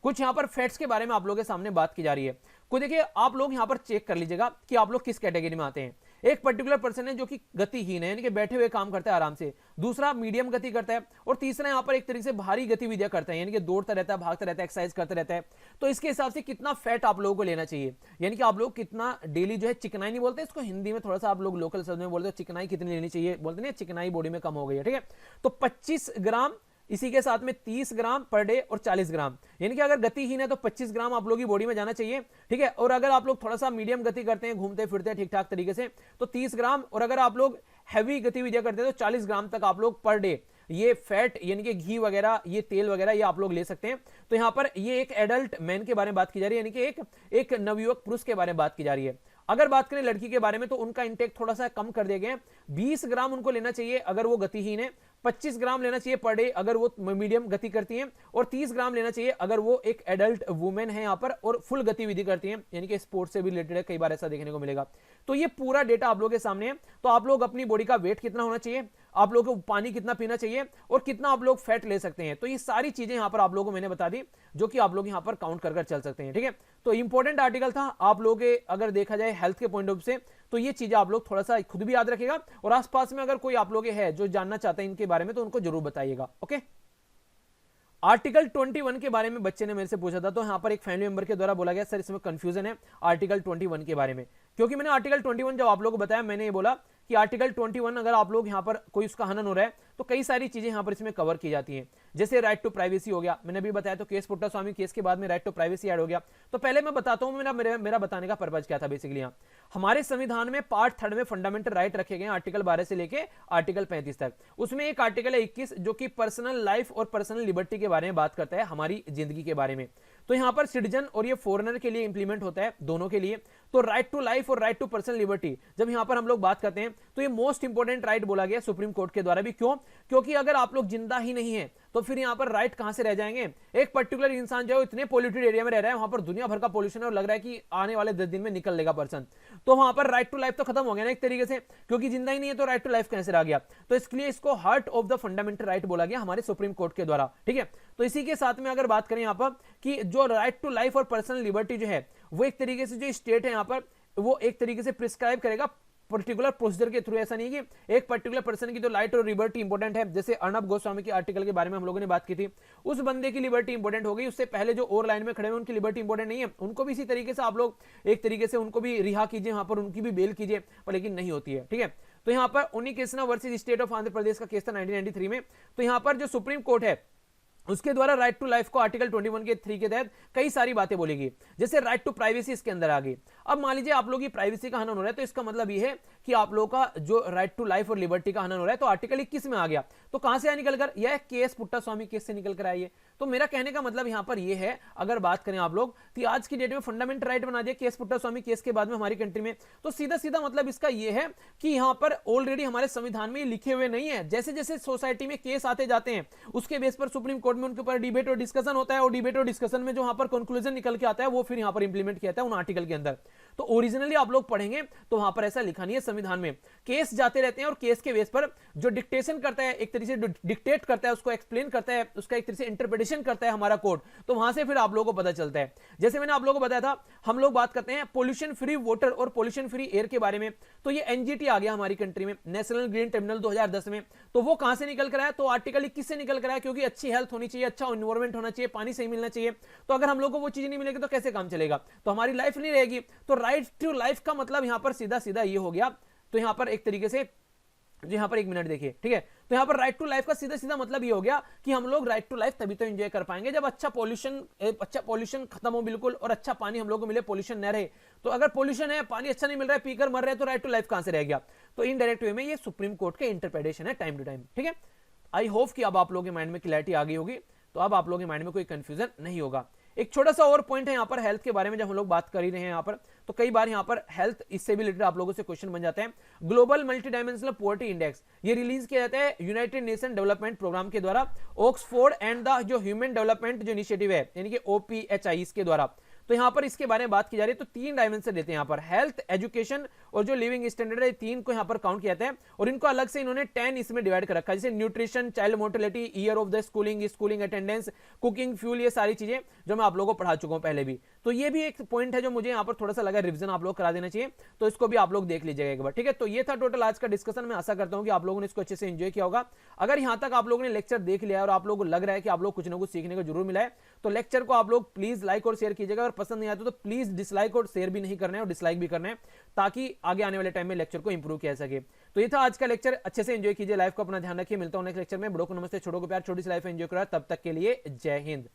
कुछ यहां पर फैट्स के बारे में आप लोगों के सामने बात की जा रही है। को देखिए आप लोग यहां पर चेक कर लीजिएगा कि आप लोग किस कैटेगरी में आते हैं। एक पर्टिकुलर पर्सन है जो कि गतिहीन है, यानी कि बैठे हुए काम करता है आराम से, दूसरा मीडियम गति करता है, और तीसरा यहां पर एक तरीके से भारी गतिविधियां करता है, यानी कि दौड़ता रहता है, भागता रहता है, एक्सरसाइज करता रहता है। तो इसके हिसाब से कितना फैट आप लोगों को लेना चाहिए, यानी कि आप लोग कितना डेली जो है, चिकनाई नहीं बोलते इसको हिंदी में, थोड़ा सा आप लोग लोकल शब्द में बोलते हो, चिकनाई कितनी लेनी चाहिए बोलते हैं, चिकनाई बॉडी में कम हो गई है, ठीक है। तो 25 ग्राम, इसी के साथ में 30 ग्राम पर डे और 40 ग्राम, यानी कि अगर गतिहीन है तो 25 ग्राम आप लोगों की बॉडी में जाना चाहिए, ठीक है। और अगर आप लोग थोड़ा सा मीडियम गति करते हैं, घूमते फिरते हैं ठीक ठाक तरीके से, तो 30 ग्राम, और अगर आप लोग हैवी गतिविधियां करते हैं तो 40 ग्राम तक आप लोग पर डे ये फैट यानी कि घी वगैरह, ये तेल वगैरह ये आप लोग ले सकते हैं। तो यहां पर ये एक एडल्ट मैन के बारे में बात की जा रही है, यानी कि एक नवयुवक पुरुष के बारे में बात की जा रही है। अगर बात करें लड़की के बारे में तो उनका इंटेक थोड़ा सा कम कर दिया गया है, 20 ग्राम उनको लेना चाहिए अगर वो गतिहीन है, 25 ग्राम लेना चाहिए पर डे अगर वो मीडियम गति करती हैं, और 30 ग्राम लेना चाहिए अगर वो एक एडल्ट वुमेन है यहाँ पर और फुल गतिविधि करती हैं, यानी कि स्पोर्ट्स से भी रिलेटेड है, कई बार ऐसा देखने को मिलेगा। तो ये पूरा डेटा आप लोगों के सामने है। तो आप लोग अपनी बॉडी का वेट कितना होना चाहिए, आप लोगों को पानी कितना पीना चाहिए, और कितना आप लोग फैट ले सकते हैं, तो ये सारी चीजें यहां पर आप लोगों को मैंने बता दी, जो कि आप लोग यहां पर काउंट कर चल सकते हैं। ठीक है, तो इंपॉर्टेंट आर्टिकल था आप लोगों के, अगर देखा जाए हेल्थ के पॉइंट ऑफ व्यू से, तो ये चीजें आप लोग थोड़ा सा खुद भी याद रखिएगा, और आसपास में अगर कोई आप लोग है जो जानना चाहते हैं इनके बारे में, तो उनको जरूर बताइएगा। ओके, आर्टिकल 21 के बारे में बच्चे ने मेरे से पूछा था, तो यहां पर एक फैमिली मेंबर के द्वारा बोला गया सर इसमें कंफ्यूजन है आर्टिकल 21 के बारे में, क्योंकि मैंने आर्टिकल 21 जब आप लोगों को बताया, मैंने ये बोला कि आर्टिकल 21 अगर आप लोग यहां पर कोई उसका हनन हो रहा है तो कई सारी चीजें यहां पर इसमें कवर की जाती हैं, जैसे राइट टू प्राइवेसी हो गया, मैंने अभी बताया, तो केस पुट्टास्वामी केस के बाद में राइट टू प्राइवेसी ऐड हो गया। तो पहले मैं बताता हूं मेरा बताने का पर्पज क्या था। बेसिकली यहां हमारे संविधान में पार्ट 3 में फंडामेंटल राइट रखे गए आर्टिकल 12 से लेके आर्टिकल 35 तक। उसमें एक आर्टिकल है 21 जो कि पर्सनल लाइफ और पर्सनल लिबर्टी के बारे में बात करता है, हमारी जिंदगी के बारे में। तो यहां पर सिटीजन और ये फॉरेनर के लिए इंप्लीमेंट होता है, दोनों के लिए। तो राइट टू लाइफ और राइट टू पर्सनल लिबर्टी जब यहां पर हम लोग बात करते हैं, तो ये मोस्ट इंपोर्टेंट राइट बोला गया सुप्रीम कोर्ट के द्वारा भी। क्यों? क्योंकि अगर आप लोग जिंदा ही नहीं है तो फिर यहां पर राइट कहां से रह जाएंगे। एक पर्टिकुलर इंसान जो है इतने पॉल्यूटेड एरिया में रह रहा है, वहां पर दुनिया भर का पॉल्यूशन है और लग रहा है कि आने वाले 10 दिन में निकल लेगा पर्सन, तो वहां पर राइट टू लाइफ तो खत्म हो गया ना एक तरीके से, क्योंकि जिंदा ही नहीं है तो राइट टू लाइफ कैसे रह गया। तो इसके लिए इसको heart of the fundamental right बोला गया हमारे सुप्रीम कोर्ट के द्वारा। ठीक है, तो इसी के साथ में अगर बात करें यहां पर कि जो राइट टू लाइफ और पर्सनल लिबर्टी जो है, वो एक तरीके से जो स्टेट है यहां पर, वो एक तरीके से प्रिस्क्राइब करेगा पर्टिकुलर प्रोसीजर के थ्रू। ऐसा नहीं कि एक पर्टिकुलर पर्सन की तो लाइट और लिबर्टी इंपॉर्टेंट है, जैसे अर्णब गोस्वामी के आर्टिकल के बारे में हम लोगों ने बात की थी, उस बंदे की लिबर्टी इंपॉर्टेंट हो गई, उससे पहले जो और लाइन में खड़े हैं उनकी लिबर्टी इंपॉर्टेंट नहीं है, उनको भी इसी तरीके से आप लोग एक तरीके से उनको भी रिहा कीजिए, वहां पर उनकी भी बेल कीजिए, पर लेकिन नहीं होती है। ठीक है, तो यहां पर Unni Krishna versus state of Andhra Pradesh का केस था 1993 में। तो यहां पर जो सुप्रीम कोर्ट है उसके द्वारा राइट टू लाइफ को आर्टिकल 21 के 3 के तहत कई सारी बातें बोलेगी, जैसे राइट टू प्राइवेसी इसके अंदर आ गई। अब मान लीजिए आप लोग की प्राइवेसी का हनन हो रहा है, तो इसका मतलब यह है कि आप लोगों का जो राइट टू लाइफ और लिबर्टी का हनन हो रहा है, तो आर्टिकल 21 में आ गया। तो कहां से निकल कर, यह केस पुट्टास्वामी केस से निकल कर आइए। तो मेरा कहने का मतलब यहां पर यह है, अगर बात करें आप लोग, तो आज की डेट में फंडामेंटल राइट बना दिया केस पुट्टास्वामी केस के बाद में हमारी कंट्री में, तो सीधा सीधा मतलब इसका यह है कि यहां पर ऑलरेडी हमारे संविधान में लिखे हुए नहीं है। जैसे जैसे सोसाइटी में केस आते जाते हैं, उसके बेस पर सुप्रीम कोर्ट में उनके ऊपर डिबेट और डिस्कशन होता है, और डिबेट और डिस्कशन में जो यहां पर कंक्लूजन निकल के आता है, वो फिर यहां पर इंप्लीमेंट किया जाता है उन आर्टिकल के अंदर। तो ओरिजिनली आप लोग पढ़ेंगे तो वहां पर ऐसा लिखा नहीं है संविधान में, केस जाते रहते हैं और केस के बेस पर जो डिक्टेशन करता है, एक तरीके से डिक्टेट करता है, उसको एक्सप्लेन करता है, उसका एक तरीके से इंटरप्रिटेशन करता है हमारा कोर्ट, तो वहां से फिर आप लोगों को पता चलता है। जैसे मैंने आप लोगों को बताया था, हम लोग बात करते हैं पोल्यूशन फ्री वाटर और पोल्यूशन फ्री एयर के बारे में, तो ये एनजीटी आ गया हमारी कंट्री में, नेशनल ग्रीन ट्रिब्यूनल 2010 में। तो वो कहां से निकल कर आया, तो आर्टिकल 21 से निकल कर आया, क्योंकि अच्छी हेल्थ होनी चाहिए, अच्छा एनवायरमेंट होना चाहिए, पानी सही मिलना चाहिए। तो अगर हम लोग को वो चीज नहीं मिलेगी तो कैसे काम चलेगा, तो हमारी लाइफ नहीं रहेगी। तो राइट टू लाइफ का मतलब यहां पर सीधा सीधा ये हो गया। तो यहां पर एक तरीके से जो यहां पर एक मिनट देखिए, ठीक है, तो यहां पर राइट टू लाइफ का सीधा सीधा मतलब ये हो गया कि हम लोग राइट टू लाइफ तभी तो एंजॉय कर पाएंगे जब अच्छा पोल्यूशन खत्म हो बिल्कुल, और अच्छा पानी हम लोग को मिले, पोल्यूशन न रहे। तो अगर पोल्यूशन है, पानी अच्छा नहीं मिल रहा है, पीकर मर रहे हैं, तो राइट टू लाइफ कहां से रह गया। तो इनडायरेक्ट वे में ये सुप्रीम कोर्ट के इंटरप्रिटेशन है टाइम टू टाइम। ठीक है, आई होप कि अब आप लोगों के माइंड में क्लैरिटी आ गई होगी, तो अब आप लोगों के माइंड में कोई कंफ्यूजन नहीं होगा। एक छोटा सा और पॉइंट है यहाँ पर हेल्थ के बारे में, जब हम लोग बात कर ही रहे हैं यहाँ पर, तो कई बार यहाँ पर हेल्थ इससे भी रिलेटेड आप लोगों से क्वेश्चन बन जाते हैं। Global multi dimensional poverty index ये रिलीज किया जाता है यूनाइटेड नेशन डेवलपमेंट प्रोग्राम के द्वारा, ऑक्सफोर्ड एंड द जो ह्यूमन डेवलपमेंट जो इनिशिएटिव है, यानी कि OPHI के द्वारा। तो यहां पर इसके बारे में बात की जा रही है, तो 3 डायमेंशन देते हैं यहाँ पर, हेल्थ, एजुकेशन और जो लिविंग स्टैंडर्ड है, 3 को यहाँ पर काउंट किया जाता है, और इनको अलग से इन्होंने 10 इसमें डिवाइड कर रखा है, जैसे nutrition, child mortality, year of the schooling attendance, cooking, fuel, ये सारी चीजें जो मैं आप लोगों को पढ़ा चुका हूं पहले भी। तो ये भी एक पॉइंट है जो मुझे यहाँ पर थोड़ा सा लगा रिविजन आप लोग करा देना चाहिए, तो इसको भी आप लोग देख लीजिएगा एक बार। ठीक है, तो ये था टोटल आज का डिस्कशन। मैं आशा करता हूं कि आप लोगों ने इसको अच्छे से एंजॉय किया होगा। अगर यहां तक आप लोगों ने लेक्चर देख लिया और आप लोगों को लग रहा है कि आप लोग कुछ ना कुछ सीखने को जरूर मिला है, तो लेक्चर को आप लोग प्लीज लाइक और शेयर कीजिएगा। अगर पसंद नहीं आता तो प्लीज डिसलाइक और शेयर भी नहीं करना है, और डिसलाइक भी करना है, ताकि आगे आने वाले टाइम में लेक्चर को इंप्रूव किया सके। तो ये था आज का लेक्चर, अच्छे से एंजॉय कीजिए, लाइफ को अपना ध्यान रखिए। मिलता हूं नेक्स्ट लेक्चर में। बड़ों को नमस्ते, छोटों को प्यार, छोटी सी लाइफ एंजॉय करा। तब तक के लिए जय हिंद।